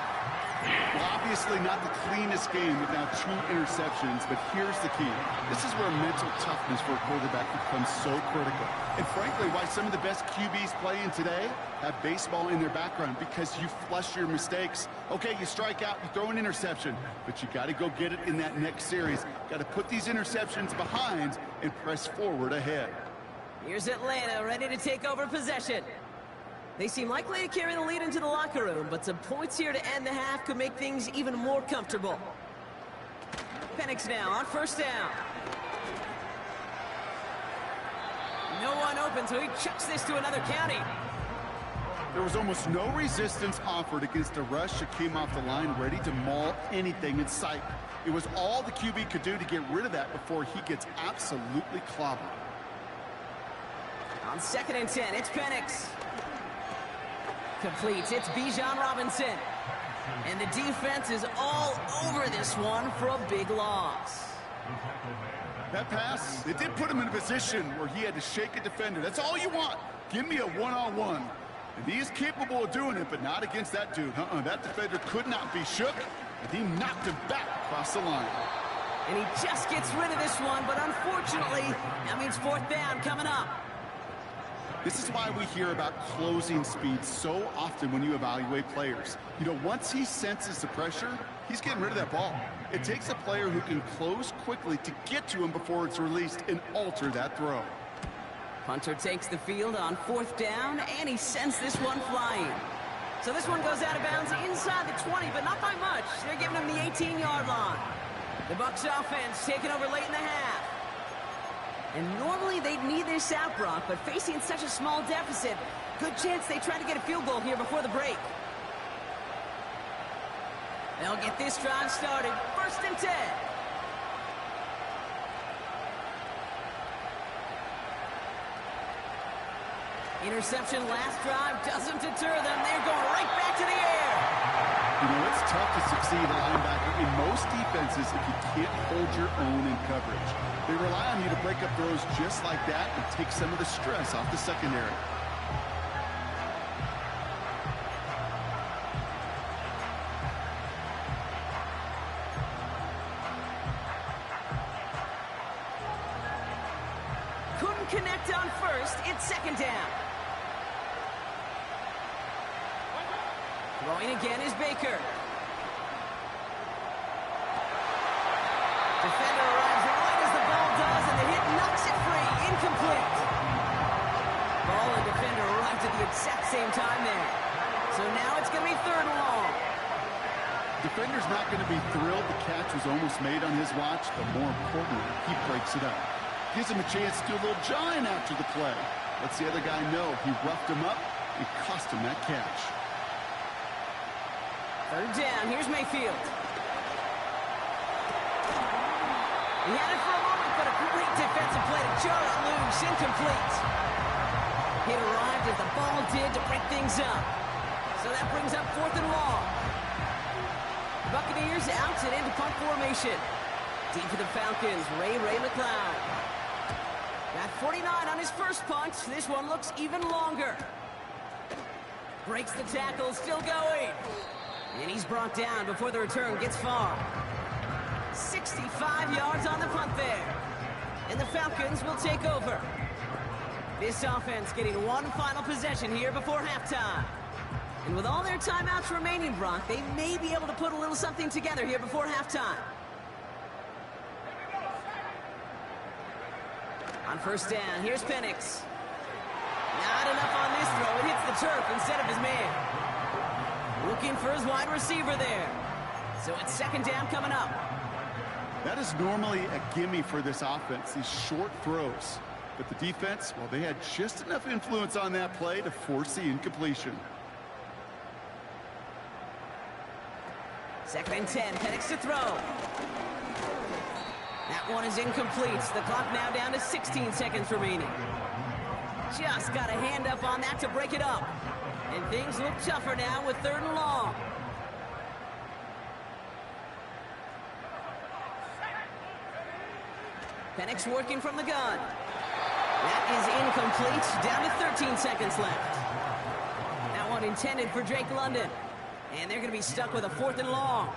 Well, obviously not the cleanest game without 2 interceptions, but here's the key. This is where mental toughness for a quarterback becomes so critical. And frankly, why some of the best QBs playing today have baseball in their background, because you flush your mistakes. Okay, you strike out, you throw an interception, but you got to go get it in that next series. Got to put these interceptions behind and press forward ahead. Here's Atlanta ready to take over possession. They seem likely to carry the lead into the locker room, but some points here to end the half could make things even more comfortable. Penix now on 1st down. No one open, so he chucks this to another county. There was almost no resistance offered against a rush that came off the line ready to maul anything in sight. It was all the QB could do to get rid of that before he gets absolutely clobbered. On 2nd and 10, it's Penix. Completes, it's Bijan Robinson. And the defense is all over this one for a big loss. That pass, it did put him in a position where he had to shake a defender. That's all you want. Give me a one-on-one. And he is capable of doing it, but not against that dude. That defender could not be shook, and he knocked him back across the line. And he just gets rid of this one, but unfortunately, that means 4th down coming up. This is why we hear about closing speed so often when you evaluate players. You know, once he senses the pressure, he's getting rid of that ball. It takes a player who can close quickly to get to him before it's released and alter that throw. Hunter takes the field on 4th down, and he sends this one flying. So this one goes out of bounds inside the 20, but not by much. They're giving him the 18-yard line. The Bucs offense taking over late in the half. And normally they'd need this out, Brock, but facing such a small deficit, good chance they try to get a field goal here before the break. They'll get this drive started. 1st and 10. Interception last drive doesn't deter them. They're going right back to the air. You know, it's tough to succeed a linebacker in most defenses if you can't hold your own in coverage. They rely on you to break up throws just like that and take some of the stress off the secondary. Couldn't connect on 1st. It's 2nd down. Throwing again is Baker. Defender arrives right as the ball does, and the hit knocks it free. Incomplete. Ball and defender arrived at the exact same time there. So now it's going to be 3rd and long. Defender's not going to be thrilled the catch was almost made on his watch, but more importantly, he breaks it up. Gives him a chance to do a little jawing after the play. Lets the other guy know he roughed him up and cost him that catch. 3rd down, here's Mayfield. He had it for a moment, but a great defensive play to jar it loose. Incomplete. Hit arrived as the ball did to break things up. So that brings up 4th and long. Buccaneers out and into punt formation. Deep for the Falcons, Ray McCloud. Got 49 on his first punt. This one looks even longer. Breaks the tackle, still going. And he's brought down before the return gets far. 65 yards on the punt there. And the Falcons will take over. This offense getting one final possession here before halftime. And with all their timeouts remaining, Brock, they may be able to put a little something together here before halftime. On first down, here's Penix. Not enough on this throw. It hits the turf instead of his man. Looking for his wide receiver there. So it's second down coming up. That is normally a gimme for this offense, these short throws. But the defense, well, they had just enough influence on that play to force the incompletion. Second and 10, Penix to throw. That one is incomplete. The clock now down to 16 seconds remaining. Just got a hand up on that to break it up. And things look tougher now with third and long. Penix working from the gun. That is incomplete. Down to 13 seconds left. That one intended for Drake London. And they're going to be stuck with a fourth and long.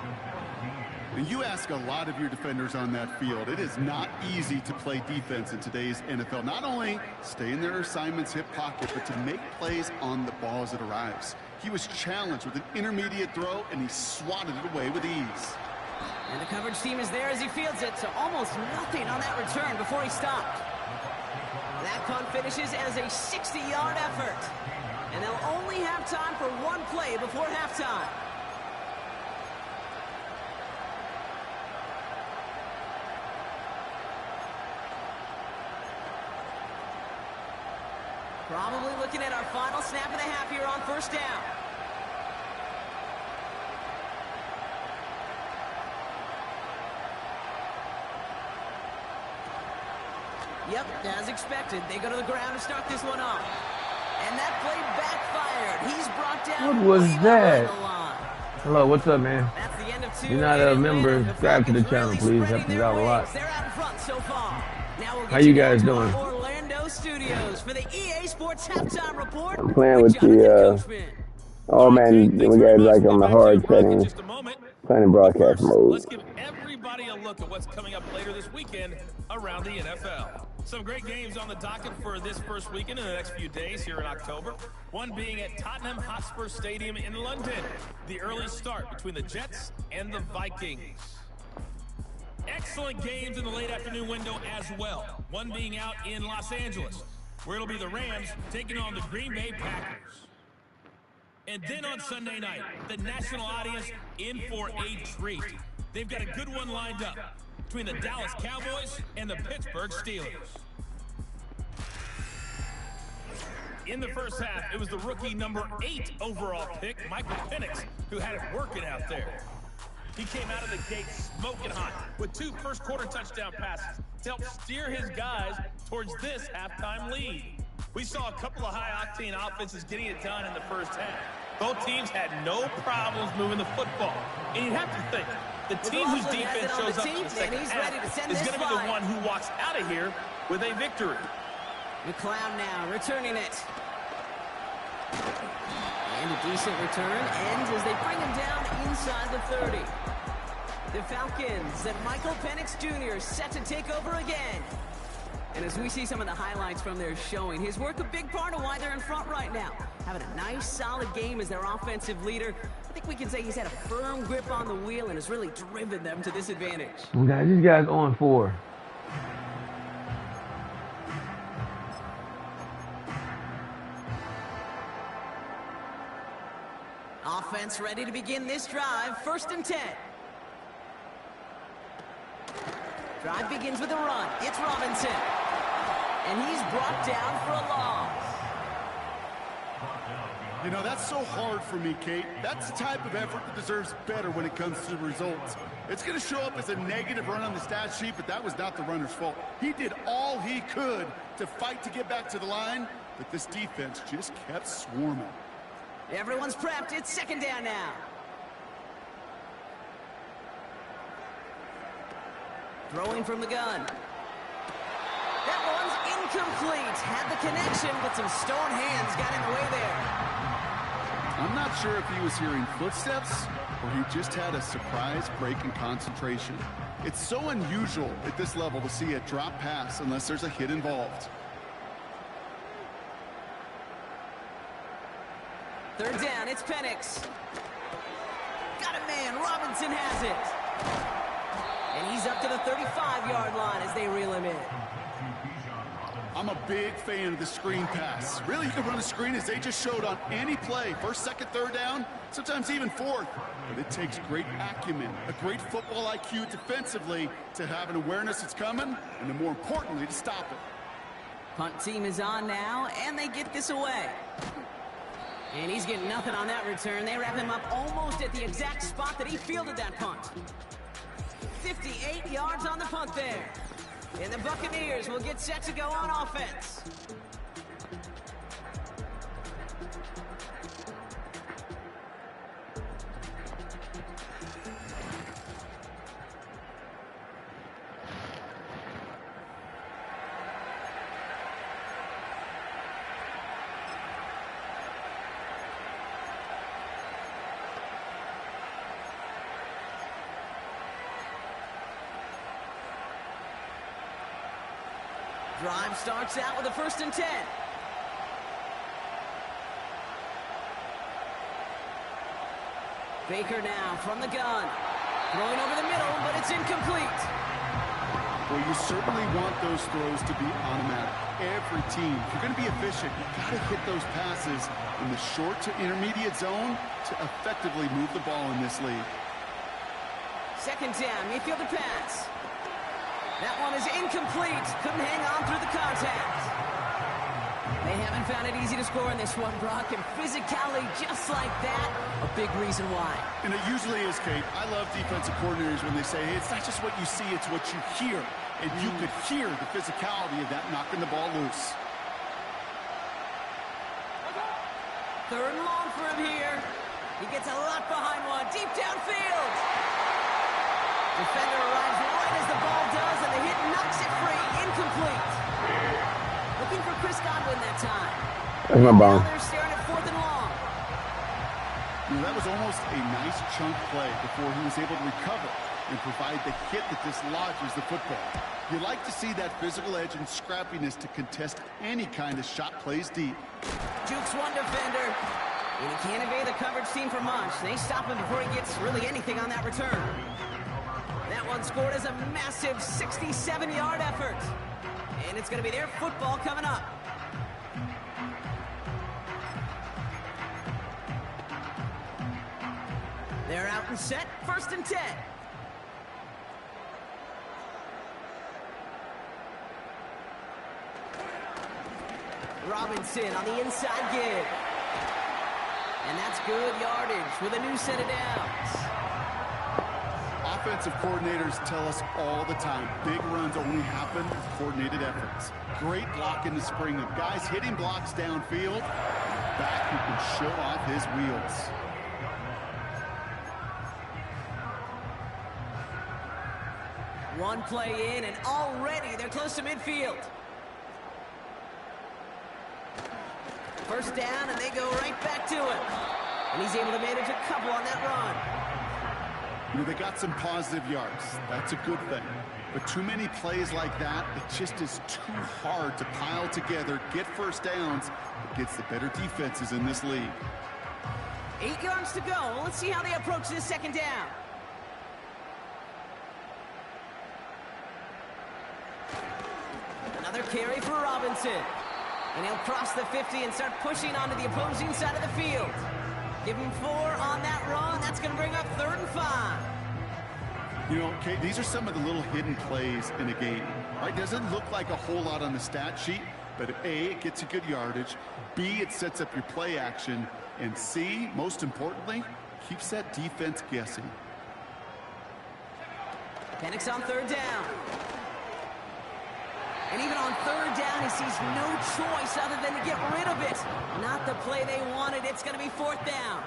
And you ask a lot of your defenders on that field. It is not easy to play defense in today's NFL. Not only stay in their assignment's hip pocket, but to make plays on the ball as it arrives. He was challenged with an intermediate throw, and he swatted it away with ease. And the coverage team is there as he fields it, so almost nothing on that return before he stopped. That punt finishes as a 60-yard effort. And they'll only have time for one play before halftime. Probably looking at our final snap of the half here on first down. Yep, as expected, they go to the ground to start this one off. And that play backfired. He's brought down. What was that? The line. Hello, what's up, man? That's the end of two. You're not a member, subscribe to the channel, please. Helps us out a lot. They're out in front so far. Now we'll get How you guys to doing? Orlando Studios for the EA Sports Halftime Report. I'm playing with the, oh man, we got like on the hard settings, playing in broadcast mode. Let's give everybody a look at what's coming up later this weekend around the NFL. Some great games on the docket for this first weekend in the next few days here in October. One being at Tottenham Hotspur Stadium in London. The early start between the Jets and the Vikings. Excellent games in the late afternoon window as well. One being out in Los Angeles, where it'll be the Rams taking on the Green Bay Packers. And then on Sunday night, the national audience in for a treat. They've got a good one lined up between the Dallas Cowboys and the Pittsburgh Steelers. In the first half, it was the rookie number 8 overall pick, Michael Penix, who had it working out there. He came out of the gate smoking hot with 2 first-quarter touchdown passes to help steer his guys towards this halftime lead. We saw a couple of high-octane offenses getting it done in the first half. Both teams had no problems moving the football. And you'd have to think, the team whose defense shows up in the second half is going to be the one who walks out of here with a victory. McLeod now returning it. And a decent return ends as they bring him down inside the 30. The Falcons and Michael Penix Jr. set to take over again. And as we see some of the highlights from their showing, his work a big part of why they're in front right now. Having a nice, solid game as their offensive leader. I think we can say he's had a firm grip on the wheel and has really driven them to this advantage. Guys, these guys on 4. Offense ready to begin this drive. First and 10. Drive begins with a run. It's Robinson. And he's brought down for a loss. You know, that's so hard for me, Kate. That's the type of effort that deserves better when it comes to the results. It's going to show up as a negative run on the stat sheet, but that was not the runner's fault. He did all he could to fight to get back to the line, but this defense just kept swarming. Everyone's prepped. It's second down now. Throwing from the gun. That one's incomplete. Had the connection, but some stone hands got in the way there. I'm not sure if he was hearing footsteps or he just had a surprise break in concentration. It's so unusual at this level to see a drop pass unless there's a hit involved. Third down, it's Penix. Got a man, Robinson has it. And he's up to the 35-yard line as they reel him in. I'm a big fan of the screen pass. Really, you can run a screen as they just showed on any play. First, second, third down, sometimes even fourth. But it takes great acumen, a great football IQ defensively to have an awareness it's coming, and then more importantly, to stop it. Punt team is on now, and they get this away. And he's getting nothing on that return. They wrap him up almost at the exact spot that he fielded that punt. 58 yards on the punt there. And the Buccaneers will get set to go on offense. Drive starts out with a 1st and 10. Baker now from the gun. Throwing over the middle, but it's incomplete. Well, you certainly want those throws to be automatic. Every team, if you're going to be efficient, you've got to hit those passes in the short to intermediate zone to effectively move the ball in this league. Second down, Mayfield to pass. That one is incomplete. Couldn't hang on through the contact. They haven't found it easy to score in this one, Brock, and physicality just like that, a big reason why. And it usually is, Kate. I love defensive coordinators when they say, hey, it's not just what you see, it's what you hear. And you could hear the physicality of that knocking the ball loose. Third and long for him here. He gets a lot behind one, deep downfield. Defender arrives right as the ball does, and the hit knocks it free. Incomplete. Looking for Chris Godwin that time. That's my ball. Now they're staring at 4th and long. You know, that was almost a nice chunk play before he was able to recover and provide the hit that dislodges the football. You like to see that physical edge and scrappiness to contest any kind of shot plays deep. Jukes one defender, and he can't evade the coverage team for much. They stop him before he gets really anything on that return. That one scored as a massive 67-yard effort. And it's going to be their football coming up. They're out and set, 1st and 10. Robinson on the inside give. And that's good yardage with a new set of downs. Offensive coordinators tell us all the time, big runs only happen with coordinated efforts. Great block in the spring of guys hitting blocks downfield. Back who can show off his wheels. One play in, and already they're close to midfield. First down, and they go right back to it. And he's able to manage a couple on that run. You know, they got some positive yards. That's a good thing. But too many plays like that, it just is too hard to pile together, get first downs against the better defenses in this league. 8 yards to go. Let's see how they approach this second down. Another carry for Robinson. And he'll cross the 50 and start pushing onto the opposing side of the field. Give him 4 on that run. That's going to bring up 3rd and 5. You know, Kate, these are some of the little hidden plays in a game. Right? Doesn't look like a whole lot on the stat sheet, but A, it gets you good yardage. B, it sets up your play action. And C, most importantly, keeps that defense guessing. Penix on 3rd down. And even on 3rd down, he sees no choice other than to get rid of it. Not the play they wanted. It's going to be 4th down.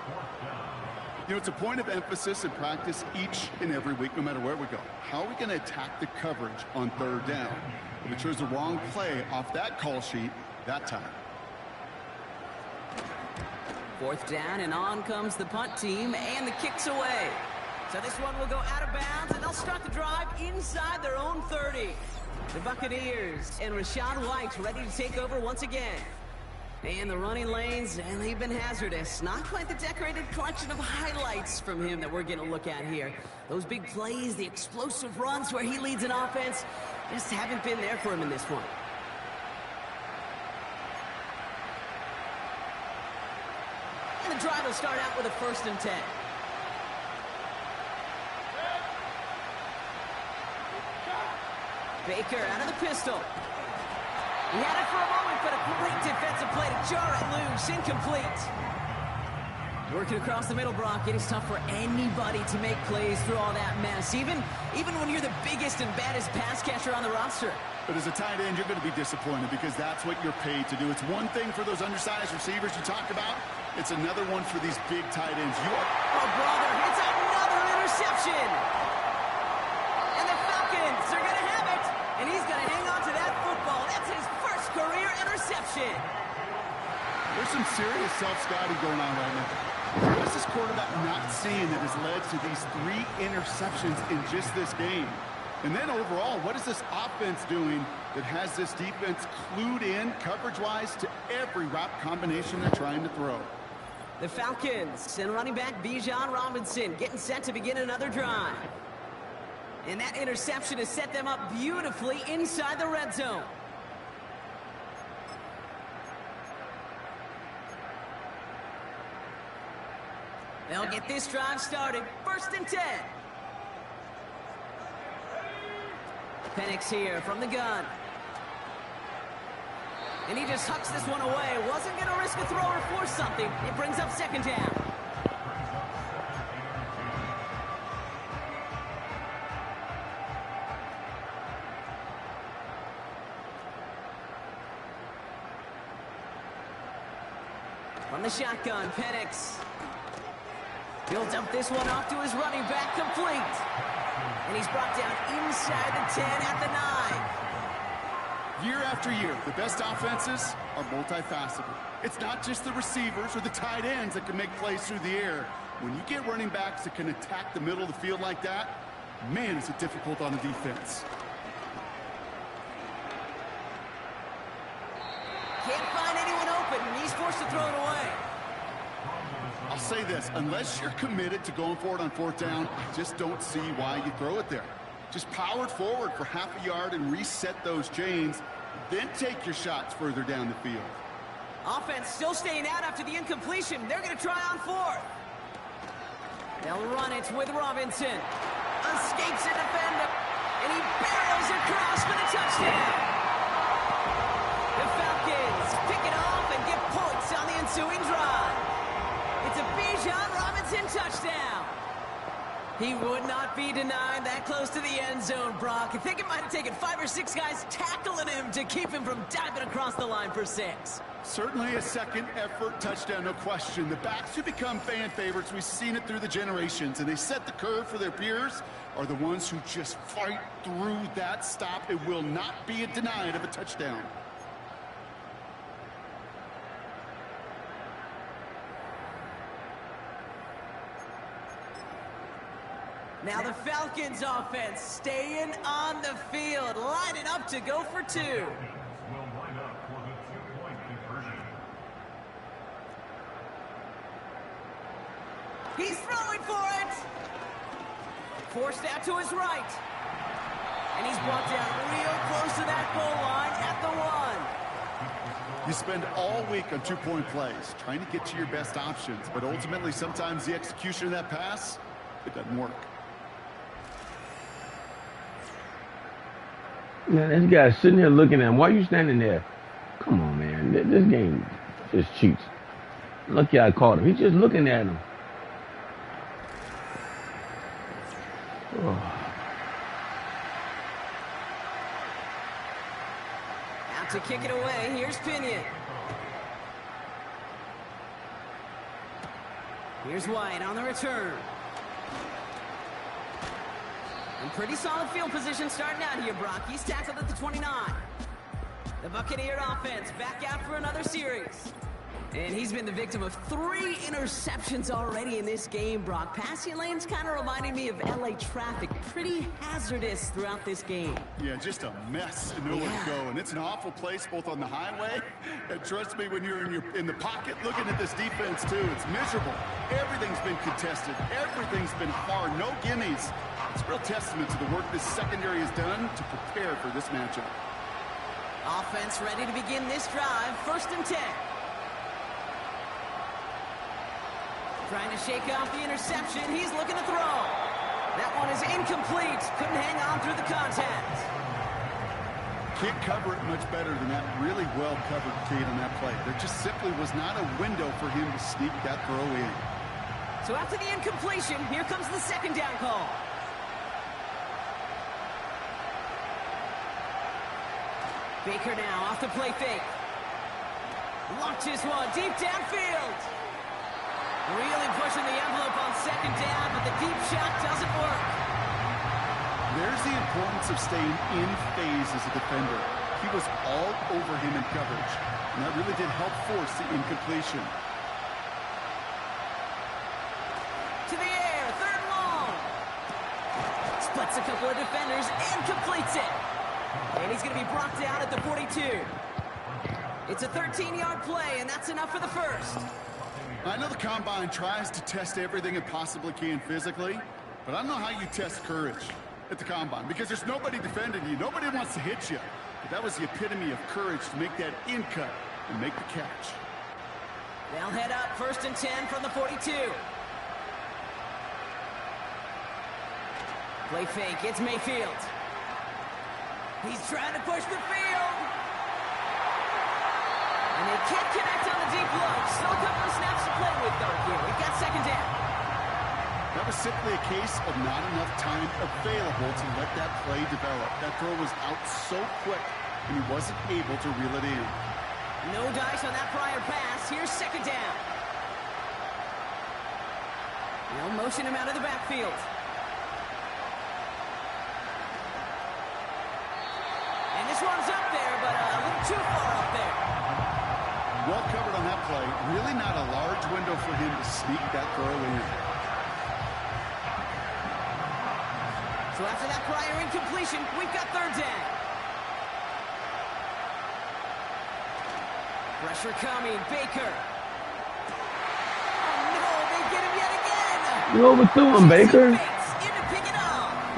You know, it's a point of emphasis in practice each and every week, no matter where we go. How are we going to attack the coverage on 3rd down? If we chose the wrong play off that call sheet that time. 4th down, and on comes the punt team, and the kick's away. So this one will go out of bounds, and they'll start the drive inside their own 30. The Buccaneers and Rachaad White ready to take over once again. And the running lanes, and they've been hazardous. Not quite the decorated collection of highlights from him that we're going to look at here. Those big plays, the explosive runs where he leads an offense, just haven't been there for him in this one. And the drive will start out with a 1st and 10. Baker out of the pistol. He had it for a moment, but a great defensive play to jar it loose. Incomplete. Working across the middle, Brock. It is tough for anybody to make plays through all that mess, even when you're the biggest and baddest pass catcher on the roster. But as a tight end, you're going to be disappointed because that's what you're paid to do. It's one thing for those undersized receivers you talk about. It's another one for these big tight ends. Oh, brother, it's another interception. And the Falcons are going to have it. And he's going to hang on to that football. That's his first career interception. There's some serious self-scouting going on right now. What is this quarterback not seeing that has led to these 3 interceptions in just this game? And then overall, what is this offense doing that has this defense clued in coverage-wise to every route combination they're trying to throw? The Falcons and running back Bijan Robinson getting set to begin another drive. And that interception has set them up beautifully inside the red zone. They'll get this drive started. 1st and 10. Penix here from the gun. And he just hucks this one away. Wasn't going to risk a throw or force something. It brings up 2nd down. From the shotgun, Penix. Builds up this one off to his running back, complete. And he's brought down inside the 10 at the 9. Year after year, the best offenses are multifaceted. It's not just the receivers or the tight ends that can make plays through the air. When you get running backs that can attack the middle of the field like that, man, is it difficult on the defense. Can't find anyone open, and he's forced to throw it away. I'll say this, unless you're committed to going for it on 4th down, I just don't see why you throw it there. Just power it forward for half a yard and reset those chains, then take your shots further down the field. Offense still staying out after the incompletion. They're going to try on 4th. They'll run it with Robinson. Escapes a defender, and he barrels across for the touchdown. The Falcons pick it off and get points on the ensuing drive. It's a Bijan Robinson touchdown. He would not be denied that close to the end zone, Brock. I think it might have taken 5 or 6 guys tackling him to keep him from diving across the line for 6. Certainly a second effort touchdown, no question. The backs who become fan favorites, we've seen it through the generations, and they set the curve for their peers, are the ones who just fight through that stop. It will not be denied of a touchdown. Now the Falcons offense staying on the field, lining up to go for 2. He's throwing for it. Forced out to his right. And he's brought down real close to that goal line at the 1. You spend all week on 2-point plays, trying to get to your best options, but ultimately sometimes the execution of that pass, it doesn't work. Man, this guy's sitting here looking at him. Why are you standing there? Come on, man. This game just cheats. Lucky I caught him. He's just looking at him. Oh. Out to kick it away. Here's Pinion. Here's White on the return. And pretty solid field position starting out here, Brock. He's tackled at the 29. The Buccaneer offense back out for another series. And he's been the victim of 3 interceptions already in this game, Brock. Passing lanes kind of reminding me of LA traffic. Pretty hazardous throughout this game. Yeah, just a mess and nowhere to go. And it's an awful place both on the highway. And trust me, when you're in the pocket looking at this defense too, it's miserable. Everything's been contested. Everything's been hard. No gimmies. It's a real testament to the work this secondary has done to prepare for this matchup. Offense ready to begin this drive. 1st and 10. Trying to shake off the interception. He's looking to throw. That one is incomplete. Couldn't hang on through the contact. Can't cover it much better than that. Really well covered, Kate, on that play. There just simply was not a window for him to sneak that throw in. So after the incompletion, here comes the 2nd down call. Baker now off the play fake. Launches one deep downfield. Really pushing the envelope on 2nd down, but the deep shot doesn't work. There's the importance of staying in phase as a defender. He was all over him in coverage, and that really did help force the incompletion. To the air, 3rd and long. Splits a couple of defenders and completes it. And he's going to be brought down at the 42. It's a 13-yard play, and that's enough for the 1st. I know the Combine tries to test everything it possibly can physically, but I don't know how you test courage at the Combine, because there's nobody defending you. Nobody wants to hit you. But that was the epitome of courage to make that in cut and make the catch. They'll head up 1st and 10 from the 42. Play fake, it's Mayfield. He's trying to push the field. And they can't connect on the deep low. Still a couple of snaps to play with, though, here. We've got 2nd down. That was simply a case of not enough time available to let that play develop. That throw was out so quick, and he wasn't able to reel it in. No dice on that prior pass. Here's 2nd down. They'll motion him out of the backfield. And this one's up there, but a little too far up there. Well covered on that play. Really not a large window for him to sneak that throw in. So after that prior incompletion, we've got 3rd down. Pressure coming, Baker. Oh no, they get him yet again. You overthrew him, Baker.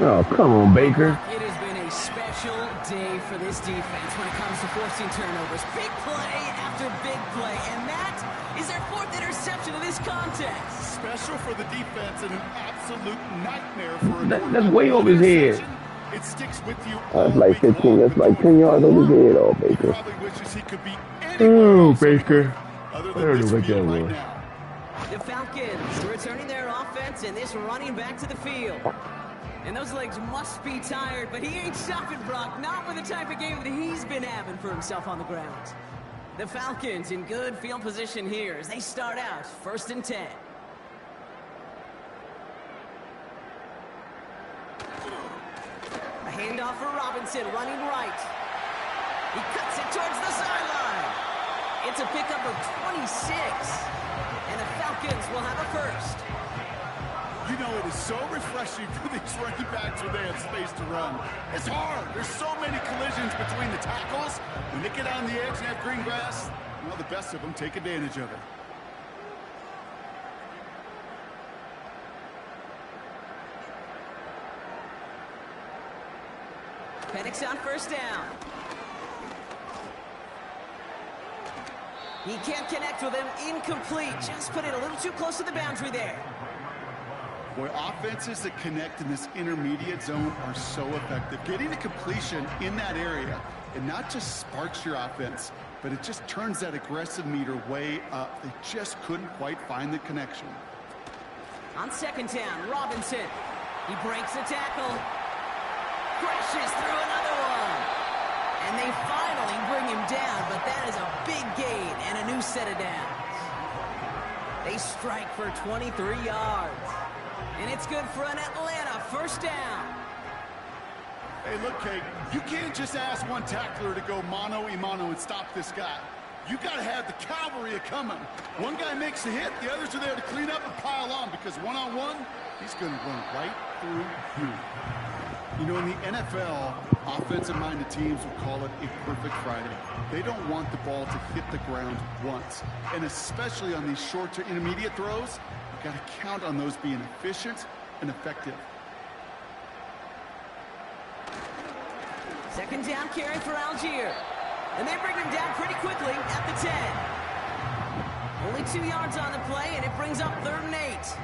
Oh, come on, Baker. It has been a special day for this defense when it comes to forcing turnovers. Big play after big play, and that is their 4th interception of this contest. Special for the defense and an absolute nightmare for a That's way over his head. It sticks with you. That's like 15, that's like 10 yards over his head, oh, Baker. Probably wishes he could be Oh, Baker. other I than don't this know what that field right was. now. The Falcons returning their offense and this running back to the field. And those legs must be tired, but he ain't stopping, Brock. Not with the type of game that he's been having for himself on the ground. The Falcons in good field position here as they start out 1st and 10. A handoff for Robinson, running right. He cuts it towards the sideline. It's a pickup of 26. And the Falcons will have a 1st. You know, it is so refreshing for these running backs when they have space to run. It's hard. There's so many collisions between the tackles. When they get on the edge and have green grass, you know, the best of them take advantage of it. Penix on 1st down. He can't connect with him. Incomplete. Just put it a little too close to the boundary there. Boy, offenses that connect in this intermediate zone are so effective. Getting a completion in that area, it not just sparks your offense, but it just turns that aggressive meter way up. They just couldn't quite find the connection. On 2nd down, Robinson. He breaks the tackle. Crashes through another one. And they finally bring him down, but that is a big gain and a new set of downs. They strike for 23 yards. And it's good for an Atlanta 1st down. Hey, look, Kate, you can't just ask one tackler to go mano-a-mano and stop this guy. You got to have the cavalry coming. One guy makes a hit, the others are there to clean up and pile on, because one-on-one, he's going to run right through you. You know, in the NFL, offensive-minded teams will call it a perfect Friday. They don't want the ball to hit the ground once. And especially on these short to intermediate throws, you've got to count on those being efficient and effective. Second down carry for Algier. And they bring him down pretty quickly at the 10. Only 2 yards on the play, and it brings up 3rd and 8.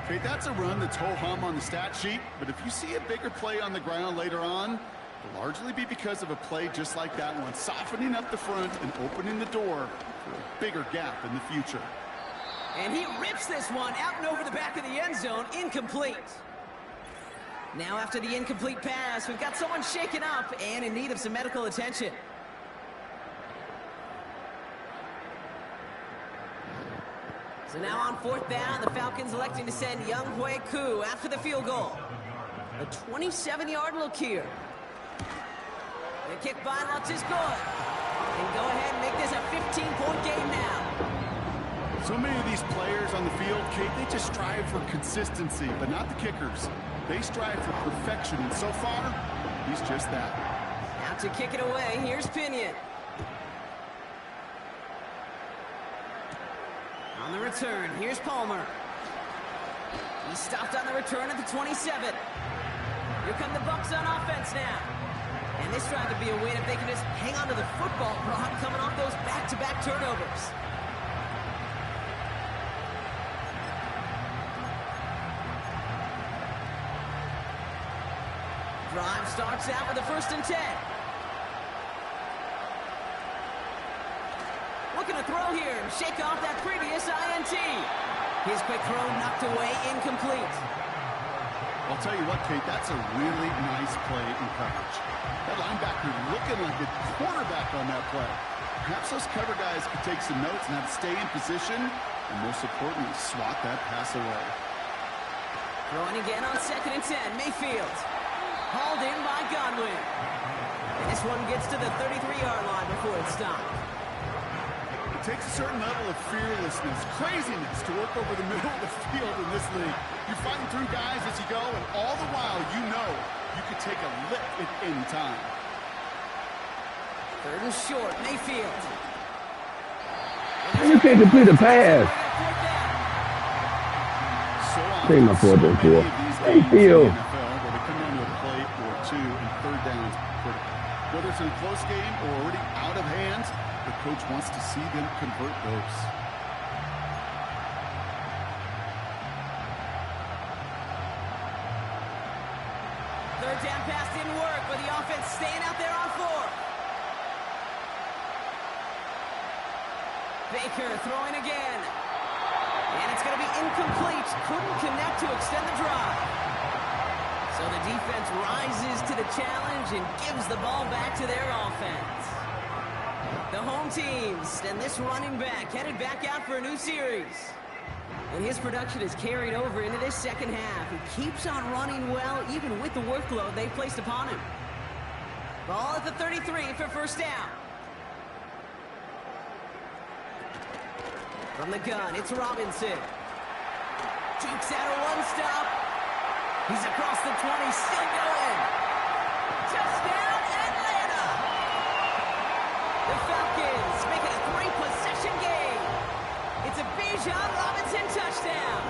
Okay, that's a run that's ho-hum on the stat sheet, but if you see a bigger play on the ground later on, it'll largely be because of a play just like that one, softening up the front and opening the door for a bigger gap in the future. And he rips this one out and over the back of the end zone, incomplete. Now after the incomplete pass, we've got someone shaken up and in need of some medical attention. So now on 4th down, the Falcons electing to send Young Hui Koo after the field goal. A 27-yard look here. The kick by Lutz is good. And go ahead and make this a 15-point game now. So many of these players on the field, Kate, they just strive for consistency, but not the kickers. They strive for perfection, and so far, he's just that. Now to kick it away, here's Pinion. On the return, here's Palmer. He stopped on the return at the 27. Here come the Bucs on offense now. And this drive would be a win if they can just hang on to the football, Brock, coming off those back-to-back turnovers. Drive starts out with a 1st and 10. Looking to throw here and shake off that previous INT. His quick throw knocked away, incomplete. I'll tell you what, Kate, that's a really nice play in coverage. That linebacker looking like a quarterback on that play. Perhaps those cover guys could take some notes and have to stay in position, and most importantly, swat that pass away. Throwing again on 2nd and 10, Mayfield. Hauled in by Godwin. And this one gets to the 33-yard line before it's stopped. It takes a certain level of fearlessness, craziness to work over the middle of the field in this league. You're fighting through guys as you go, and all the while you know you could take a lick at any time. 3rd and short, Mayfield. You can't complete a pass. Take my 4th and 4. Mayfield. Whether it's in a close game or already out of hand, the coach wants to see them convert those. Third down pass didn't work, but the offense staying out there on 4. Baker throwing again. And it's going to be incomplete. Couldn't connect to extend the drive. So the defense rises to the challenge and gives the ball back to their offense. The home teams and this running back headed back out for a new series. And his production is carried over into this second half. He keeps on running well, even with the workload they've placed upon him. Ball at the 33 for 1st down. From the gun, it's Robinson. Jukes out a one-stop. He's across the 20, still going. Touchdown, Atlanta! The Falcons make it a 3-possession game. It's a Bijan Robinson touchdown.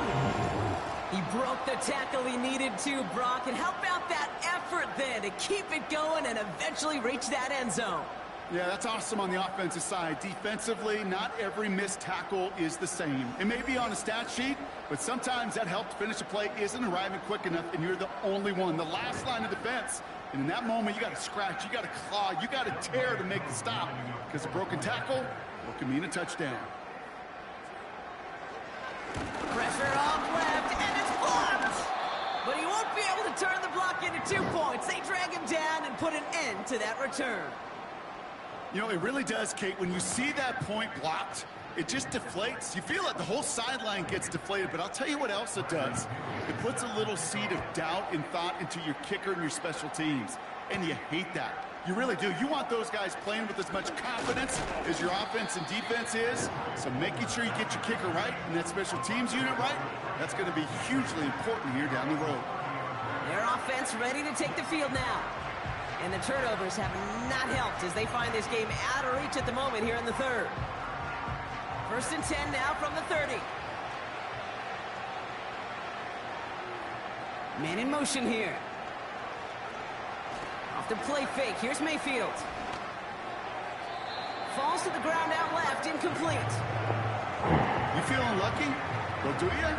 He broke the tackle he needed to, Brock, and how about that effort then to keep it going and eventually reach that end zone? Yeah, that's awesome on the offensive side. Defensively, not every missed tackle is the same. It may be on a stat sheet, but sometimes that help to finish a play isn't arriving quick enough, and you're the only one, the last line of defense. And in that moment, you got to scratch, you got to claw, you got to tear to make the stop, because a broken tackle can mean a touchdown. Pressure off left, and it's blocked! But he won't be able to turn the block into 2 points. They drag him down and put an end to that return. You know, it really does, Kate. When you see that point blocked, it just deflates. You feel it. The whole sideline gets deflated. But I'll tell you what else it does. It puts a little seed of doubt and thought into your kicker and your special teams. And you hate that. You really do. You want those guys playing with as much confidence as your offense and defense is. So making sure you get your kicker right and that special teams unit right, that's going to be hugely important here down the road. Their offense ready to take the field now. And the turnovers have not helped as they find this game out of reach at the moment here in the third. 1st and 10 now from the 30. Man in motion here. Off the play fake. Here's Mayfield. Falls to the ground out left. Incomplete. You feeling lucky? Well, do you?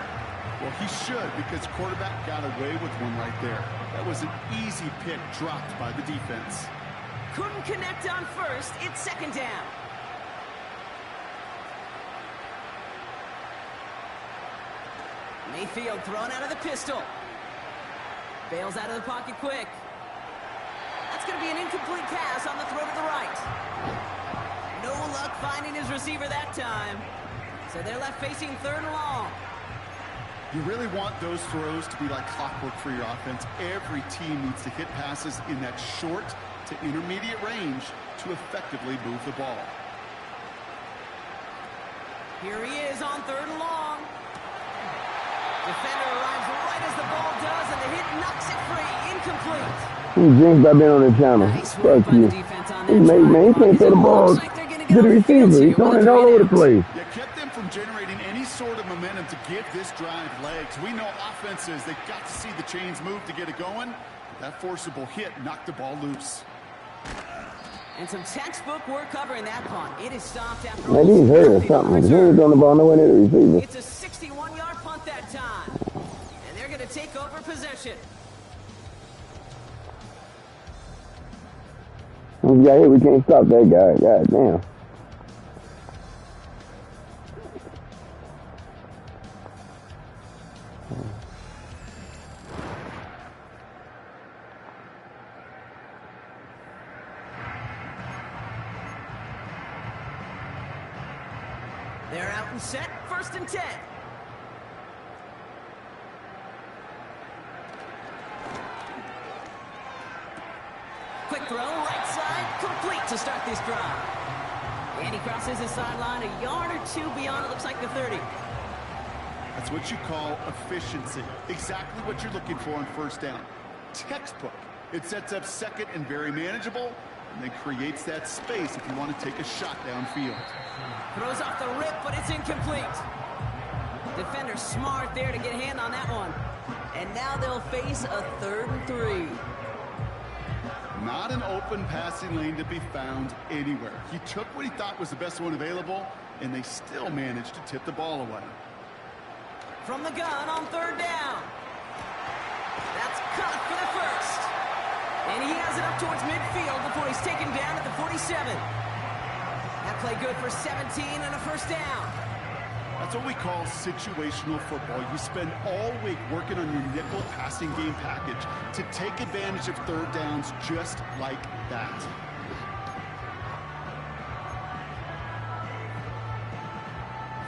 Well, he should, because quarterback got away with one right there. That was an easy pick dropped by the defense. Couldn't connect on first. It's 2nd down. Mayfield thrown out of the pistol. Bails out of the pocket quick. That's going to be an incomplete pass on the throw to the right. No luck finding his receiver that time. So they're left facing 3rd and long. You really want those throws to be like clockwork for your offense. Every team needs to hit passes in that short to intermediate range to effectively move the ball. Here he is on 3rd and long. Defender arrives right as the ball does, and the hit knocks it free. Incomplete. James, I've been on the channel. Nice work Fuck by you. the defense on He that made, drive. man, he can't throw the ball Looks like they're gonna to get the on the field receiver. here He's with throwing a it all over the 3 and place. You kept them from generating any sort of momentum to give this drive legs. We know offenses, they've got to see the chains move to get it going. That forcible hit knocked the ball loose. And some textbook work covering that punt. It is stopped after Maybe he's hurt or something. He was on the ball nowhere near the receiver. It's a 61-yard punt that time. And they're going to take over possession. Yeah, we can't stop that guy. God damn. They're out and set. 1st and 10. Quick throw, right side, complete to start this drive. And he crosses the sideline a yard or 2 beyond, it looks like the 30. That's what you call efficiency. Exactly what you're looking for on 1st down. Textbook. It sets up 2nd and very manageable, and then creates that space if you want to take a shot downfield. Throws off the rip, but it's incomplete. Defender smart there to get a hand on that one. And now they'll face a 3rd and 3. Not an open passing lane to be found anywhere. He took what he thought was the best one available, and they still managed to tip the ball away. From the gun on 3rd down. That's cut for the 1st. And he has it up towards midfield before he's taken down at the 47. That play good for 17 and a 1st down. That's what we call situational football. You spend all week working on your nickel passing game package to take advantage of 3rd downs just like that.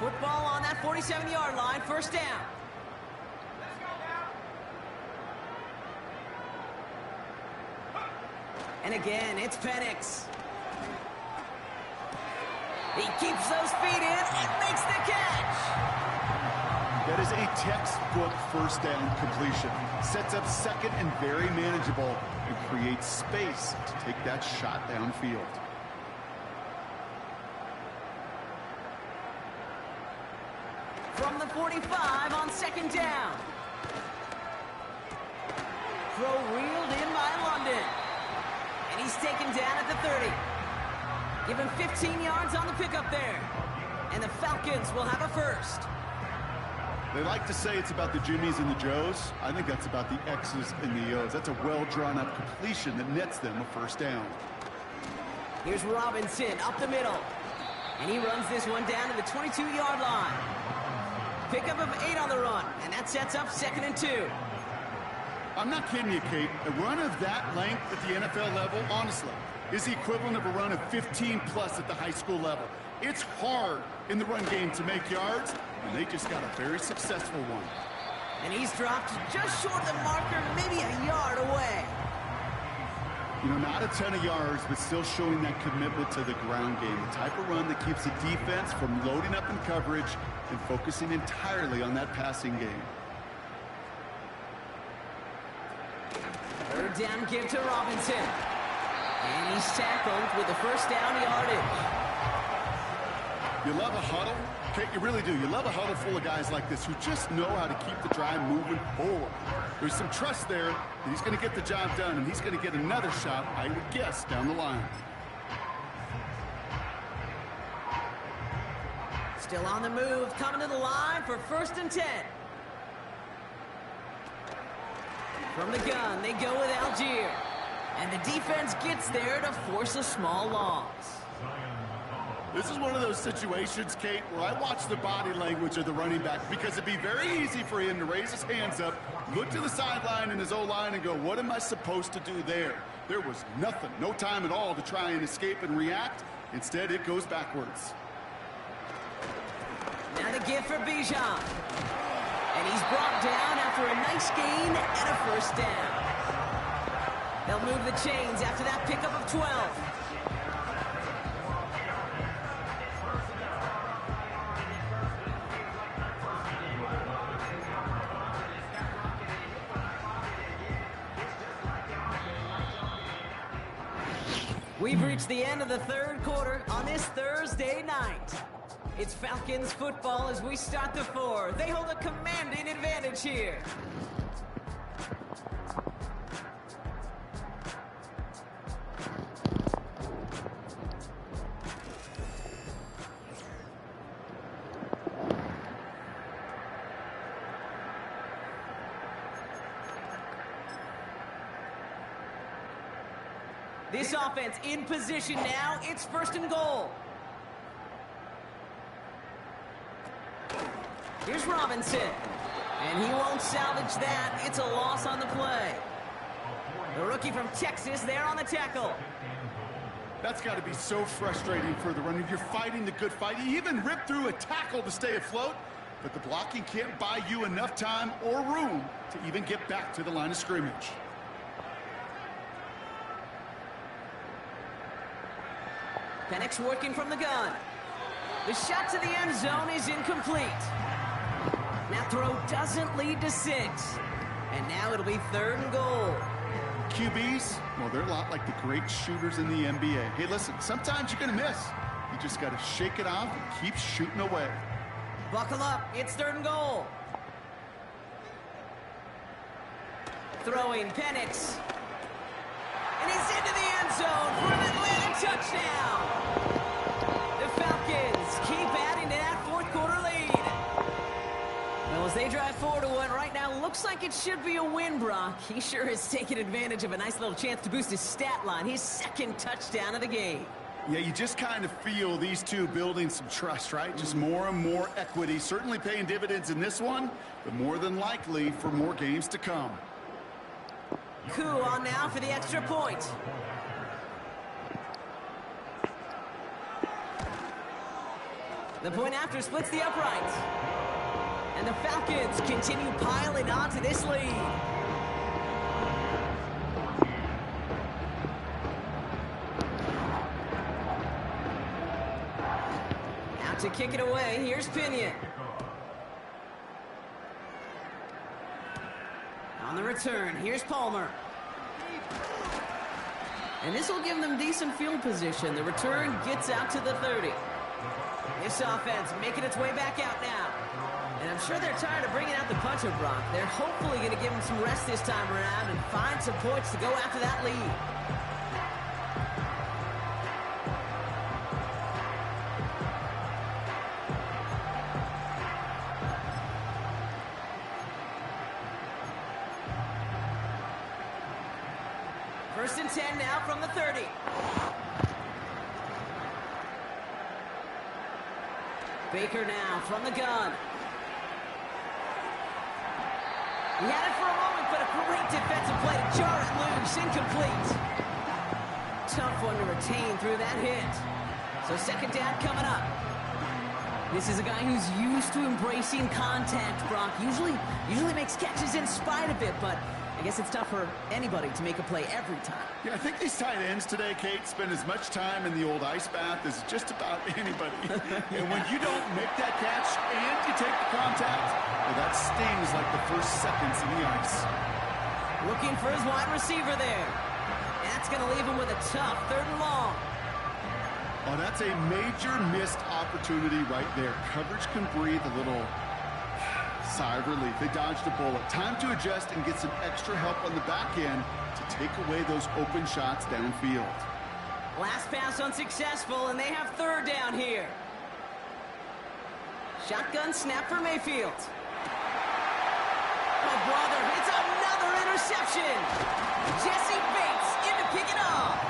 Football on that 47-yard line, 1st down. And again, it's Penix. He keeps those feet in and makes the catch. That is a textbook 1st down completion. Sets up 2nd and very manageable and creates space to take that shot downfield. From the 45 on 2nd down. Throw reeled in by London. And he's taken down at the 30. Give him 15 yards on the pickup there. And the Falcons will have a 1st. They like to say it's about the Jimmies and the Joes. I think that's about the X's and the O's. That's a well-drawn-up completion that nets them a 1st down. Here's Robinson up the middle. And he runs this one down to the 22-yard line. Pickup of 8 on the run. And that sets up 2nd and 2. I'm not kidding you, Kate. A run of that length at the NFL level, honestly, is the equivalent of a run of 15+ at the high school level. It's hard in the run game to make yards, and they just got a very successful one. And he's dropped just short of the marker, maybe a yard away. You know, not a ton of yards, but still showing that commitment to the ground game. The type of run that keeps the defense from loading up in coverage and focusing entirely on that passing game. Third down give to Robinson. And he's tackled with the first down yardage. You love a huddle? Okay, you really do. You love a huddle full of guys like this who just know how to keep the drive moving forward. There's some trust there that he's going to get the job done, and he's going to get another shot, I would guess, down the line. Still on the move, coming to the line for 1st and 10. From the gun, they go with Algier. And the defense gets there to force a small loss. This is one of those situations, Kate, where I watch the body language of the running back because it'd be very easy for him to raise his hands up, look to the sideline in his O-line and go, what am I supposed to do there? There was nothing, no time at all to try and escape and react. Instead, it goes backwards. Now the give for Bijan. And he's brought down after a nice gain and a 1st down. They'll move the chains after that pickup of 12. We've reached the end of the 3rd quarter on this Thursday night. It's Falcons football as we start the 4th. They hold a commanding advantage here. This offense in position now. It's 1st and goal. Here's Robinson. And he won't salvage that. It's a loss on the play. The rookie from Texas there on the tackle. That's got to be so frustrating for the runner. You're fighting the good fight. You even rip through a tackle to stay afloat, but the blocking can't buy you enough time or room to even get back to the line of scrimmage. Penix working from the gun. The shot to the end zone is incomplete. That throw doesn't lead to 6. And now it'll be 3rd and goal. QBs, well, they're a lot like the great shooters in the NBA. Hey, listen, sometimes you're going to miss. You just got to shake it off and keep shooting away. Buckle up. It's 3rd and goal. Throwing Penix. And he's into the end zone for an Atlanta touchdown. The Falcons keep adding to that 4th quarter lead. Well, as they drive forward to what right now looks like it should be a win, Brock. He sure is taking advantage of a nice little chance to boost his stat line. His 2nd touchdown of the game. Yeah, you just kind of feel these two building some trust, right? Just more and more equity. Certainly paying dividends in this one, but more than likely for more games to come. Coup on now for the extra point. The point after splits the uprights. And the Falcons continue piling on to this lead. Now to kick it away, here's Pinion. On the return, here's Palmer. And this will give them decent field position. The return gets out to the 30. This offense making its way back out now. And I'm sure they're tired of bringing out the puncher, Brock. They're hopefully going to give him some rest this time around and find some points to go after that lead. First and 10 now from the 30. Baker now from the gun. He had it for a moment, but a great defensive play to jar it loose. Incomplete. tough one to retain through that hit. So second down coming up. This is a guy who's used to embracing contact, Brock. Usually makes catches in spite of it, but I guess it's tough for anybody to make a play every time. Yeah, I think these tight ends today, Kate, spend as much time in the old ice bath as just about anybody. And when you don't make that catch and you take the contact, well, that stings like the first seconds in the ice. Looking for his wide receiver there. And that's going to leave him with a tough 3rd and long. Oh, that's a major missed opportunity right there. Coverage can breathe a little sigh of relief. They dodged a bullet. Time to adjust and get some extra help on the back end to take away those open shots downfield. Last pass unsuccessful, and they have 3rd down here. Shotgun snap for Mayfield. Oh, brother, it's another interception. Jesse Bates in to pick it off.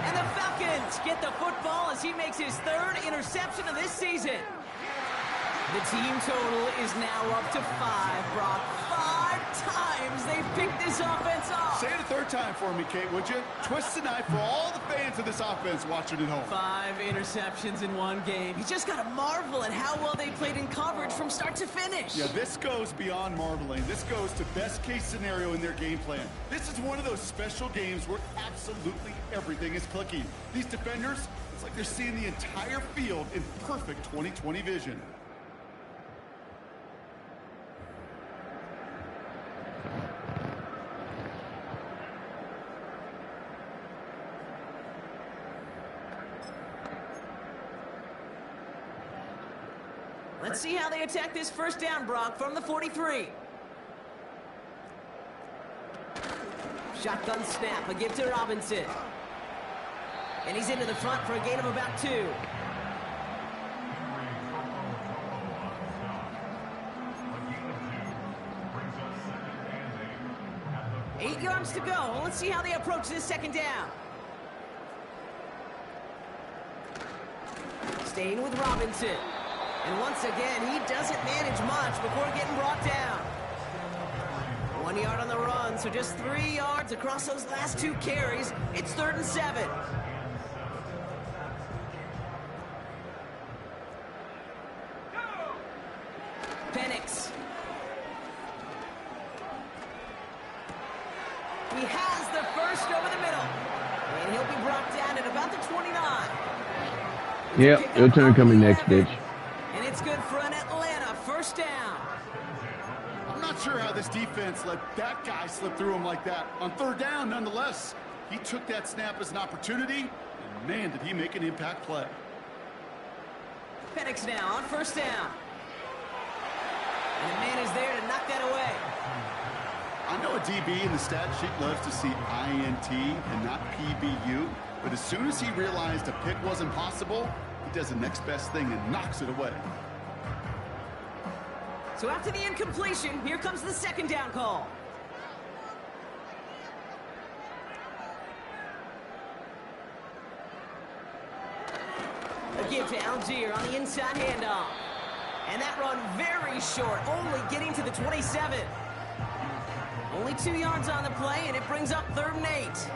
And the Falcons get the football as he makes his 3rd interception of this season. The team total is now up to 5, Brock. 5 times they've picked this offense off. Say it a 3rd time for me, Kate, would you? Twist the knife for all the fans of this offense watching at home. 5 interceptions in one game. You just got to marvel at how well they played in coverage from start to finish. Yeah, this goes beyond marveling. This goes to best case scenario in their game plan. This is one of those special games where absolutely everything is clicking. These defenders, it's like they're seeing the entire field in perfect 20/20 vision. Let's see how they attack this 1st down, Brock, from the 43. Shotgun snap, a give to Robinson. And he's into the front for a gain of about 2. Eight yards to go. Let's see how they approach this 2nd down. Staying with Robinson. And once again, he doesn't manage much before getting brought down. 1 yard on the run, so just 3 yards across those last 2 carries. It's 3rd and 7. Penix. He has the 1st over the middle. And he'll be brought down at about the 29. Yep, your turn coming next, bitch. And it's good for an Atlanta 1st down. I'm not sure how this defense let that guy slip through him like that. On 3rd down, nonetheless, he took that snap as an opportunity, and man, did he make an impact play. Penix now on 1st down. And the man is there to knock that away. I know a DB in the stat sheet loves to see INT and not PBU, but as soon as he realized a pick wasn't possible, he does the next best thing and knocks it away. So after the incompletion, here comes the 2nd down call. A give to Algier on the inside handoff. And that run very short, only getting to the 27. Only 2 yards on the play, and it brings up 3rd and 8.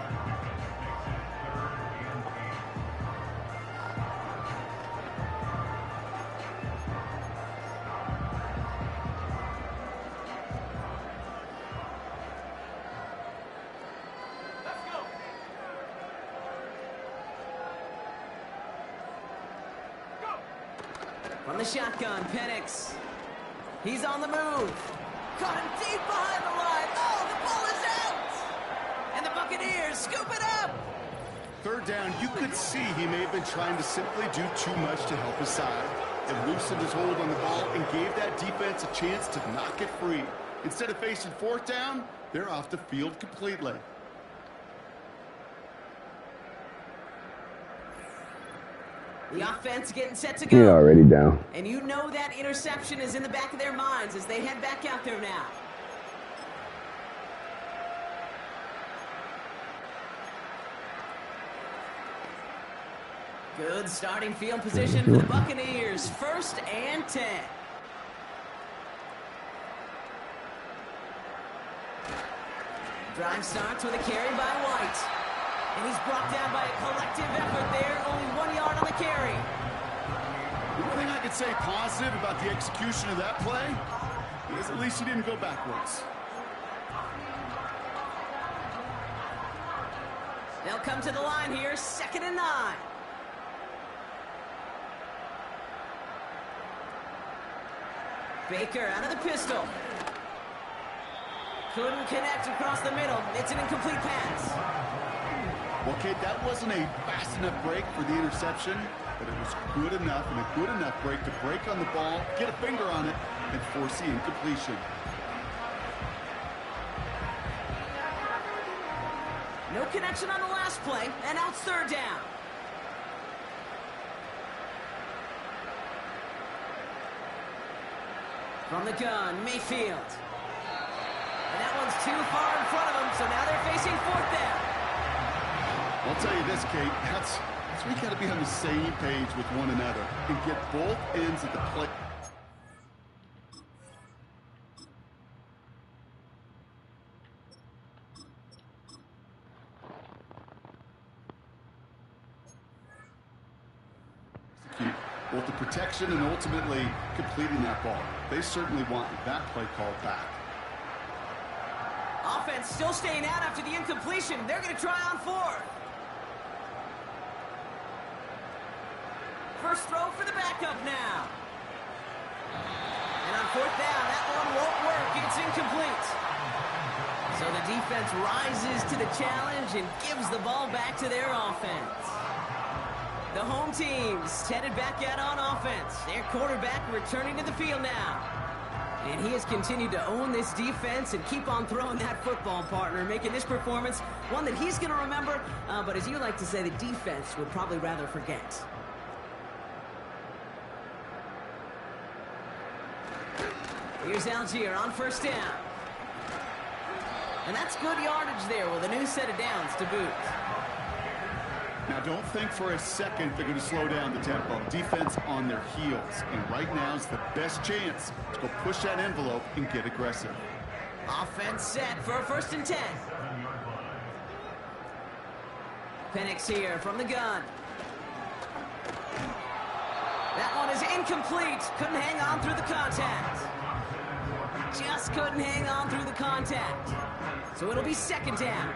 From the shotgun, Penix. He's on the move. Caught him deep behind the line. Oh, the ball is out! And the Buccaneers scoop it up! 3rd down, you could see he may have been trying to simply do too much to help his side. It loosened his hold on the ball and gave that defense a chance to knock it free. Instead of facing 4th down, they're off the field completely. The offense getting set to go. You're already down. And you know that interception is in the back of their minds as they head back out there now. Good starting field position for the Buccaneers. 1st and 10. Drive starts with a carry by White. And he's brought down by a collective effort there. Only 1 yard on the carry. The one thing I could say positive about the execution of that play is at least he didn't go backwards. They'll come to the line here, 2nd and 9. Baker out of the pistol. Couldn't connect across the middle. It's an incomplete pass. Well, Kate, that wasn't a fast enough break for the interception, but it was good enough and a good enough break to break on the ball, get a finger on it, and force the incompletion. No connection on the last play, and now it's 3rd down. From the gun, Mayfield. And that one's too far in front of them, so now they're facing 4th down. I'll tell you this, Kate, that's we got to be on the same page with one another and get both ends of the play. Both the protection and ultimately completing that ball. They certainly want that play called back. Offense still staying out after the incompletion. They're going to try on 4th. First throw for the backup now. And on 4th down, that one won't work. It's incomplete. So the defense rises to the challenge and gives the ball back to their offense. The home team's headed back out on offense. Their quarterback returning to the field now. And he has continued to own this defense and keep on throwing that football, partner, making this performance one that he's going to remember, but as you like to say, the defense would probably rather forget. Here's Algier on 1st down. And that's good yardage there with a new set of downs to boot. Now, don't think for a second they're going to slow down the tempo. Defense on their heels. And right now is the best chance to go push that envelope and get aggressive. Offense set for a 1st and 10. Penix here from the gun. That one is incomplete. Couldn't hang on through the contact. Just couldn't hang on through the contact. So it'll be 2nd down.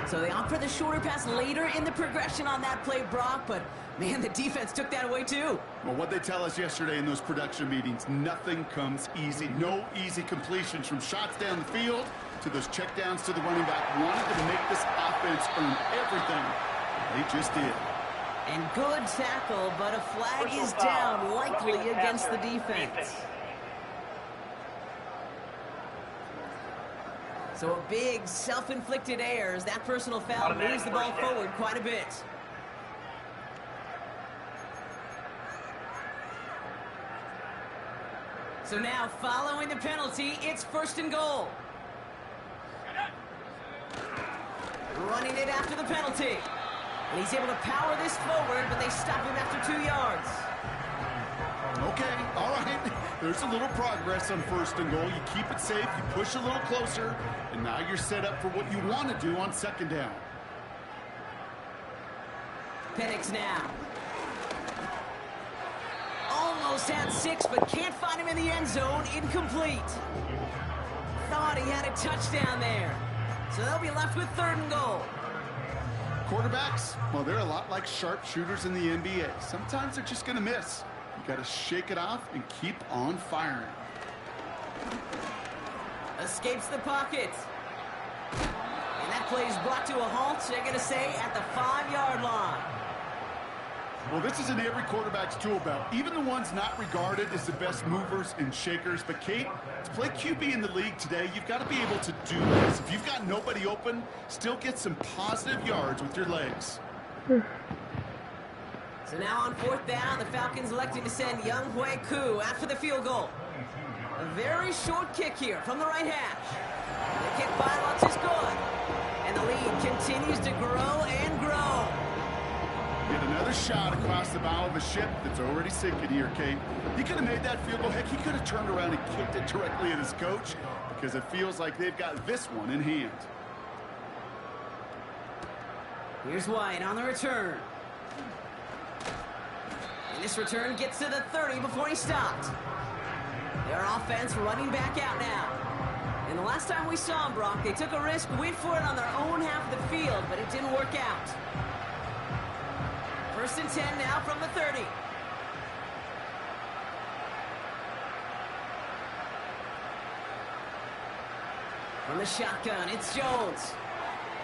So they opt for the shorter pass later in the progression on that play, Brock, but man, the defense took that away too. Well, what they tell us yesterday in those production meetings, nothing comes easy. No easy completions from shots down the field to those checkdowns to the running back. Wanted to make this offense earn everything. They just did. And good tackle, but a flag is down, likely against the defense. So a big self-inflicted error as that personal foul moves the ball forward quite a bit. So now, following the penalty, it's 1st and goal. Running it after the penalty. And he's able to power this forward, but they stop him after 2 yards. Okay, all right. There's a little progress on 1st and goal. You keep it safe, you push a little closer, and now you're set up for what you want to do on 2nd down. Penix now. Almost had 6, but can't find him in the end zone. Incomplete. Thought he had a touchdown there. So they'll be left with 3rd and goal. Quarterbacks, well, they're a lot like sharpshooters in the NBA. Sometimes they're just going to miss. You got to shake it off and keep on firing. Escapes the pocket. And that play is brought to a halt, they're going to say, at the 5-yard line. Well, this is in every quarterback's tool belt, even the ones not regarded as the best movers and shakers. But, Kate, to play QB in the league today, you've got to be able to do this. If you've got nobody open, still get some positive yards with your legs. So now on 4th down, the Falcons electing to send Young Hui Koo after the field goal. A very short kick here from the right hash. The kick by Lutz is good. And the lead continues to grow and grow. Get another shot across the bow of a ship that's already sinking here, Kate. He could have made that field goal. Heck, he could have turned around and kicked it directly at his coach because it feels like they've got this one in hand. Here's White on the return. And this return gets to the 30 before he stopped. Their offense running back out now. And the last time we saw them, Brock, they took a risk, went for it on their own half of the field, but it didn't work out. 1st and 10 now from the 30. From the shotgun, it's Jones.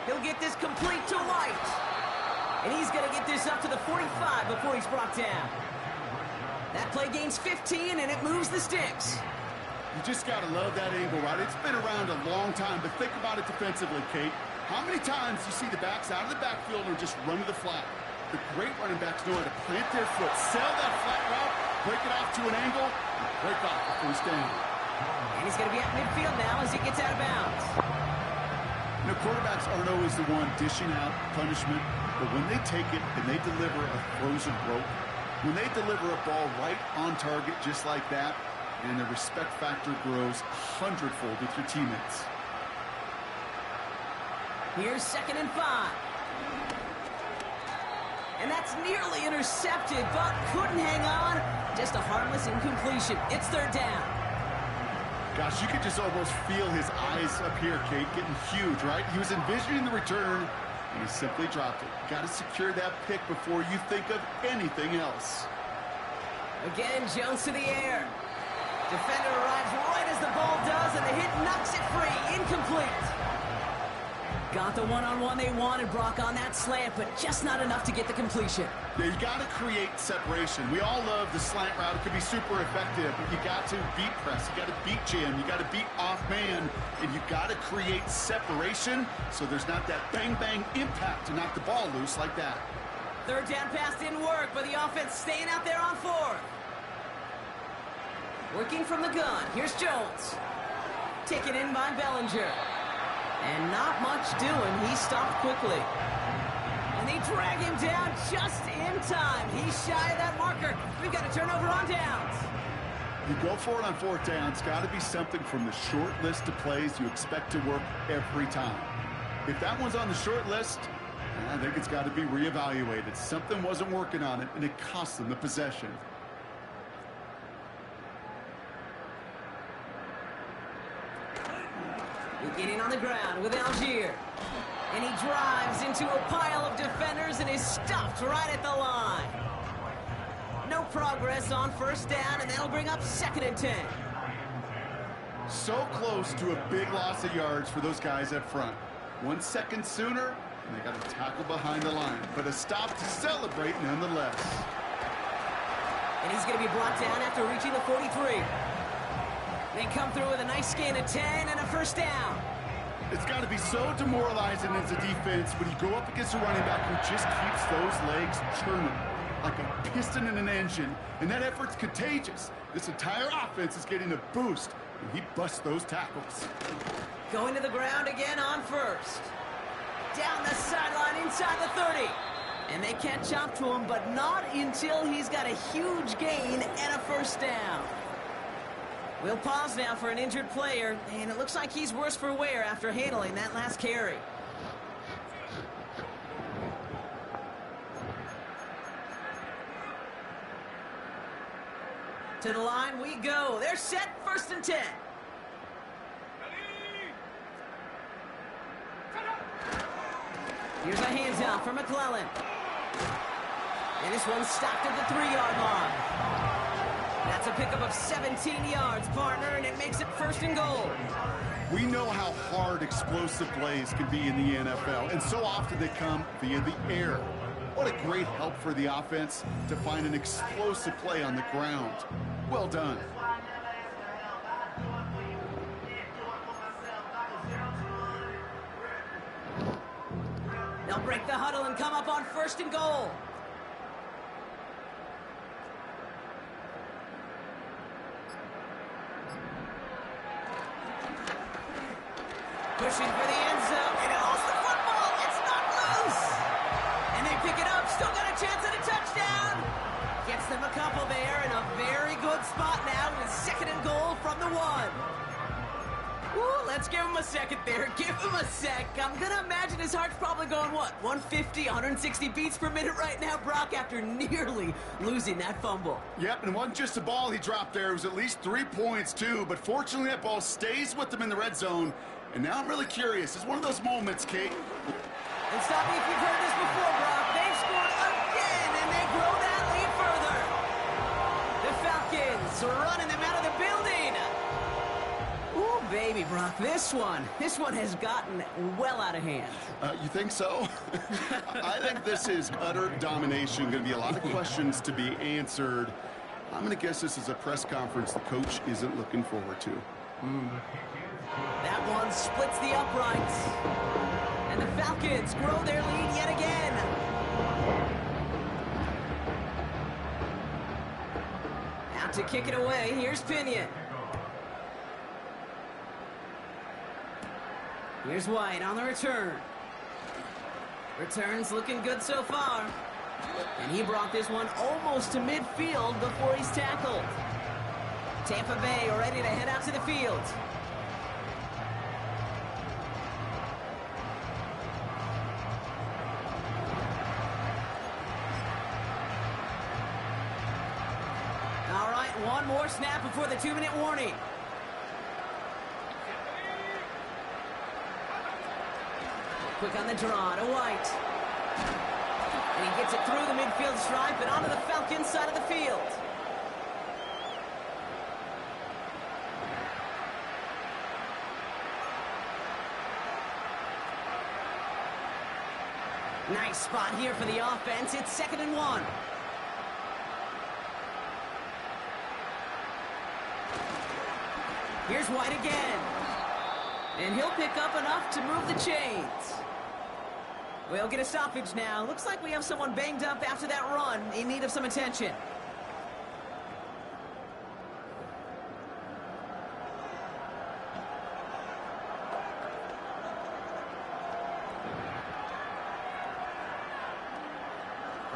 He'll get this complete to White. And he's going to get this up to the 45 before he's brought down. That play gains 15, and it moves the sticks. You just got to love that angle, right? It's been around a long time, but think about it defensively, Kate. How many times you see the backs out of the backfield or just run to the flat? The great running backs know how to plant their foot, sell that flat route, break it off to an angle, and break off the first down. And he's going to be at midfield now as he gets out of bounds. You know, quarterbacks aren't always the one dishing out punishment, but when they take it and they deliver a frozen rope, when they deliver a ball right on target just like that, and the respect factor grows 100-fold with your teammates. Here's 2nd and 5. And that's nearly intercepted, but couldn't hang on. Just a harmless incompletion. It's 3rd down. Gosh, you could just almost feel his eyes up here, Kate, getting huge, right? He was envisioning the return, and he simply dropped it. Got to secure that pick before you think of anything else. Again, Jones to the air. Defender arrives right as the ball does, and the hit knocks it free. Incomplete. Got the one-on-one they wanted, Brock, on that slant, but just not enough to get the completion. Yeah, you got to create separation. We all love the slant route. It could be super effective, but you got to beat press. You got to beat jam. You got to beat off man, and you got to create separation so there's not that bang-bang impact to knock the ball loose like that. 3rd down pass didn't work, but the offense staying out there on 4th. Working from the gun. Here's Jones. Taken in by Bellinger. And not much doing. He stopped quickly. And they drag him down just in time. He's shy of that marker. We've got a turnover on downs. You go for it on 4th down. It's got to be something from the short list of plays you expect to work every time. If that one's on the short list, I think it's got to be reevaluated. Something wasn't working on it, and it cost them the possession. Getting on the ground with Algier. And he drives into a pile of defenders and is stopped right at the line. No progress on 1st down, and that'll bring up 2nd and 10. So close to a big loss of yards for those guys up front. 1 second sooner, and they got to tackle behind the line. But a stop to celebrate nonetheless. And he's going to be brought down after reaching the 43. They come through with a nice gain of 10 and a 1st down. It's got to be so demoralizing as a defense when you go up against a running back who just keeps those legs churning like a piston in an engine, and that effort's contagious. This entire offense is getting a boost, and he busts those tackles. Going to the ground again on 1st. Down the sideline inside the 30. And they can't chop to him, but not until he's got a huge gain and a 1st down. We'll pause now for an injured player, and it looks like he's worse for wear after handling that last carry. To the line we go. They're set, 1st and 10. Here's a handoff for McClellan. And this one's stopped at the 3-yard line. That's a pickup of 17 yards, partner, and it makes it 1st and goal. We know how hard explosive plays can be in the NFL, and so often they come via the air. What a great help for the offense to find an explosive play on the ground. Well done. They'll break the huddle and come up on 1st and goal. Pushing for the end zone, and it lost the football. It's not loose. And they pick it up, still got a chance at a touchdown. Gets them a couple there, in a very good spot now with 2nd and goal from the 1. Ooh, let's give him a second there. Give him a sec. I'm gonna imagine his heart's probably going, what, 150, 160 beats per minute right now, Brock, after nearly losing that fumble. Yep, and it wasn't just a ball he dropped there. It was at least 3 points, too. But fortunately, that ball stays with him in the red zone. And now I'm really curious. It's one of those moments, Kate. And stop me if you've heard this before, Brock. They've scored again, and they grow that lead further. The Falcons running them out of the building. Ooh, baby, Brock, this one has gotten well out of hand. You think so? I think this is utter domination. Going to be a lot of questions to be answered. I'm going to guess this is a press conference the coach isn't looking forward to. That one splits the uprights. And the Falcons grow their lead yet again. Out to kick it away, here's Pinion. Here's White on the return. Return's looking good so far. And he brought this one almost to midfield before he's tackled. Tampa Bay ready to head out to the field. All right, one more snap before the 2-minute warning. Quick on the draw to White. And he gets it through the midfield stripe and onto the Falcons side of the field. Nice spot here for the offense. It's 2nd and 1. Here's White again. And he'll pick up enough to move the chains. We'll get a stoppage now. Looks like we have someone banged up after that run in need of some attention.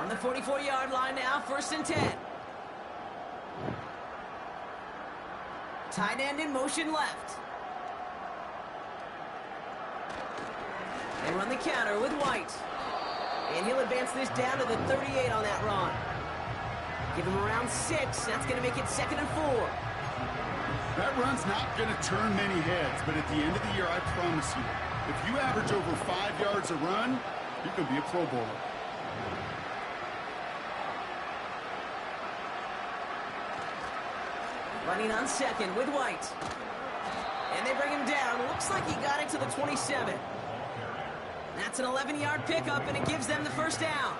On the 44-yard line now, 1st and 10. Tight end in motion left. They run the counter with White. And he'll advance this down to the 38 on that run. Give him around 6. That's going to make it 2nd and 4. That run's not going to turn many heads, but at the end of the year, I promise you, if you average over 5 yards a run, you're going to be a Pro Bowler. Running on 2nd with White. And they bring him down. Looks like he got it to the 27. That's an 11-yard pickup, and it gives them the 1st down.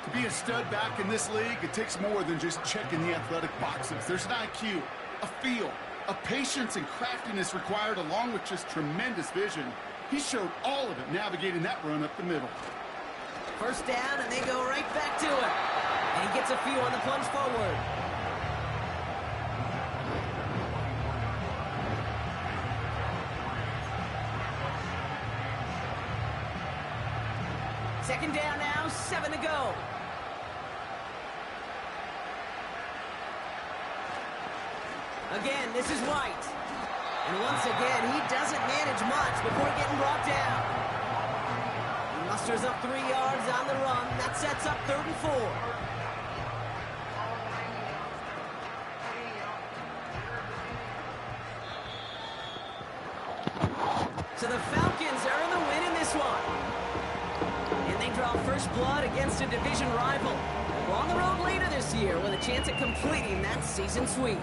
To be a stud back in this league, it takes more than just checking the athletic boxes. There's an IQ, a feel, a patience and craftiness required, along with just tremendous vision. He showed all of it navigating that run up the middle. 1st down, and they go right back to it. And he gets a few on the plunge forward. Second down now, 7 to go. Again, this is White. And once again, he doesn't manage much before getting brought down. He musters up 3 yards on the run. That sets up 3rd and 4. So the Falcons earn the win in this one. And they draw first blood against a division rival. We're on the road later this year with a chance at completing that season sweep.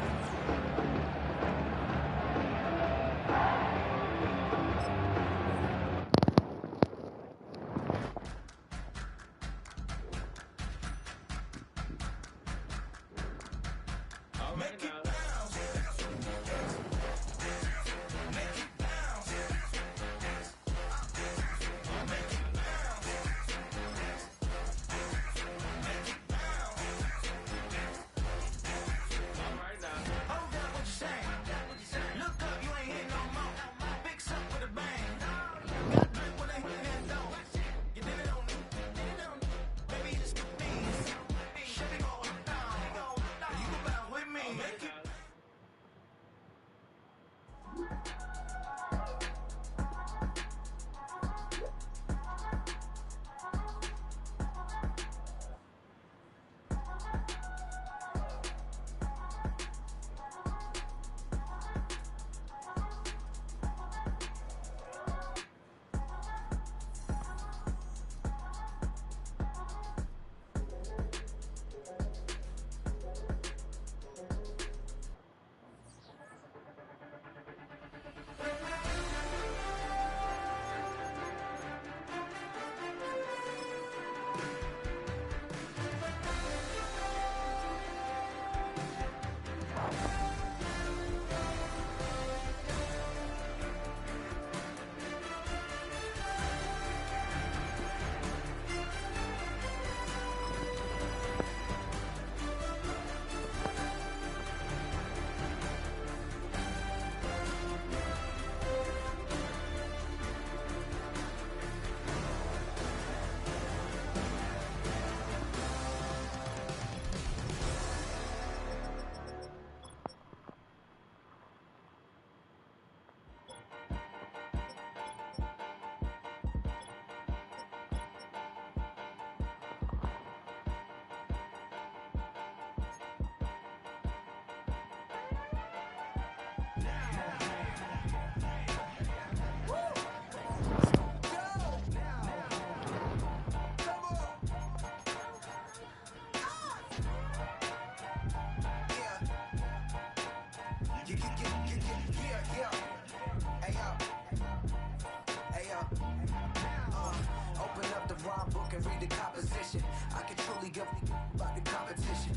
my book and read the composition. I can truly give about the competition.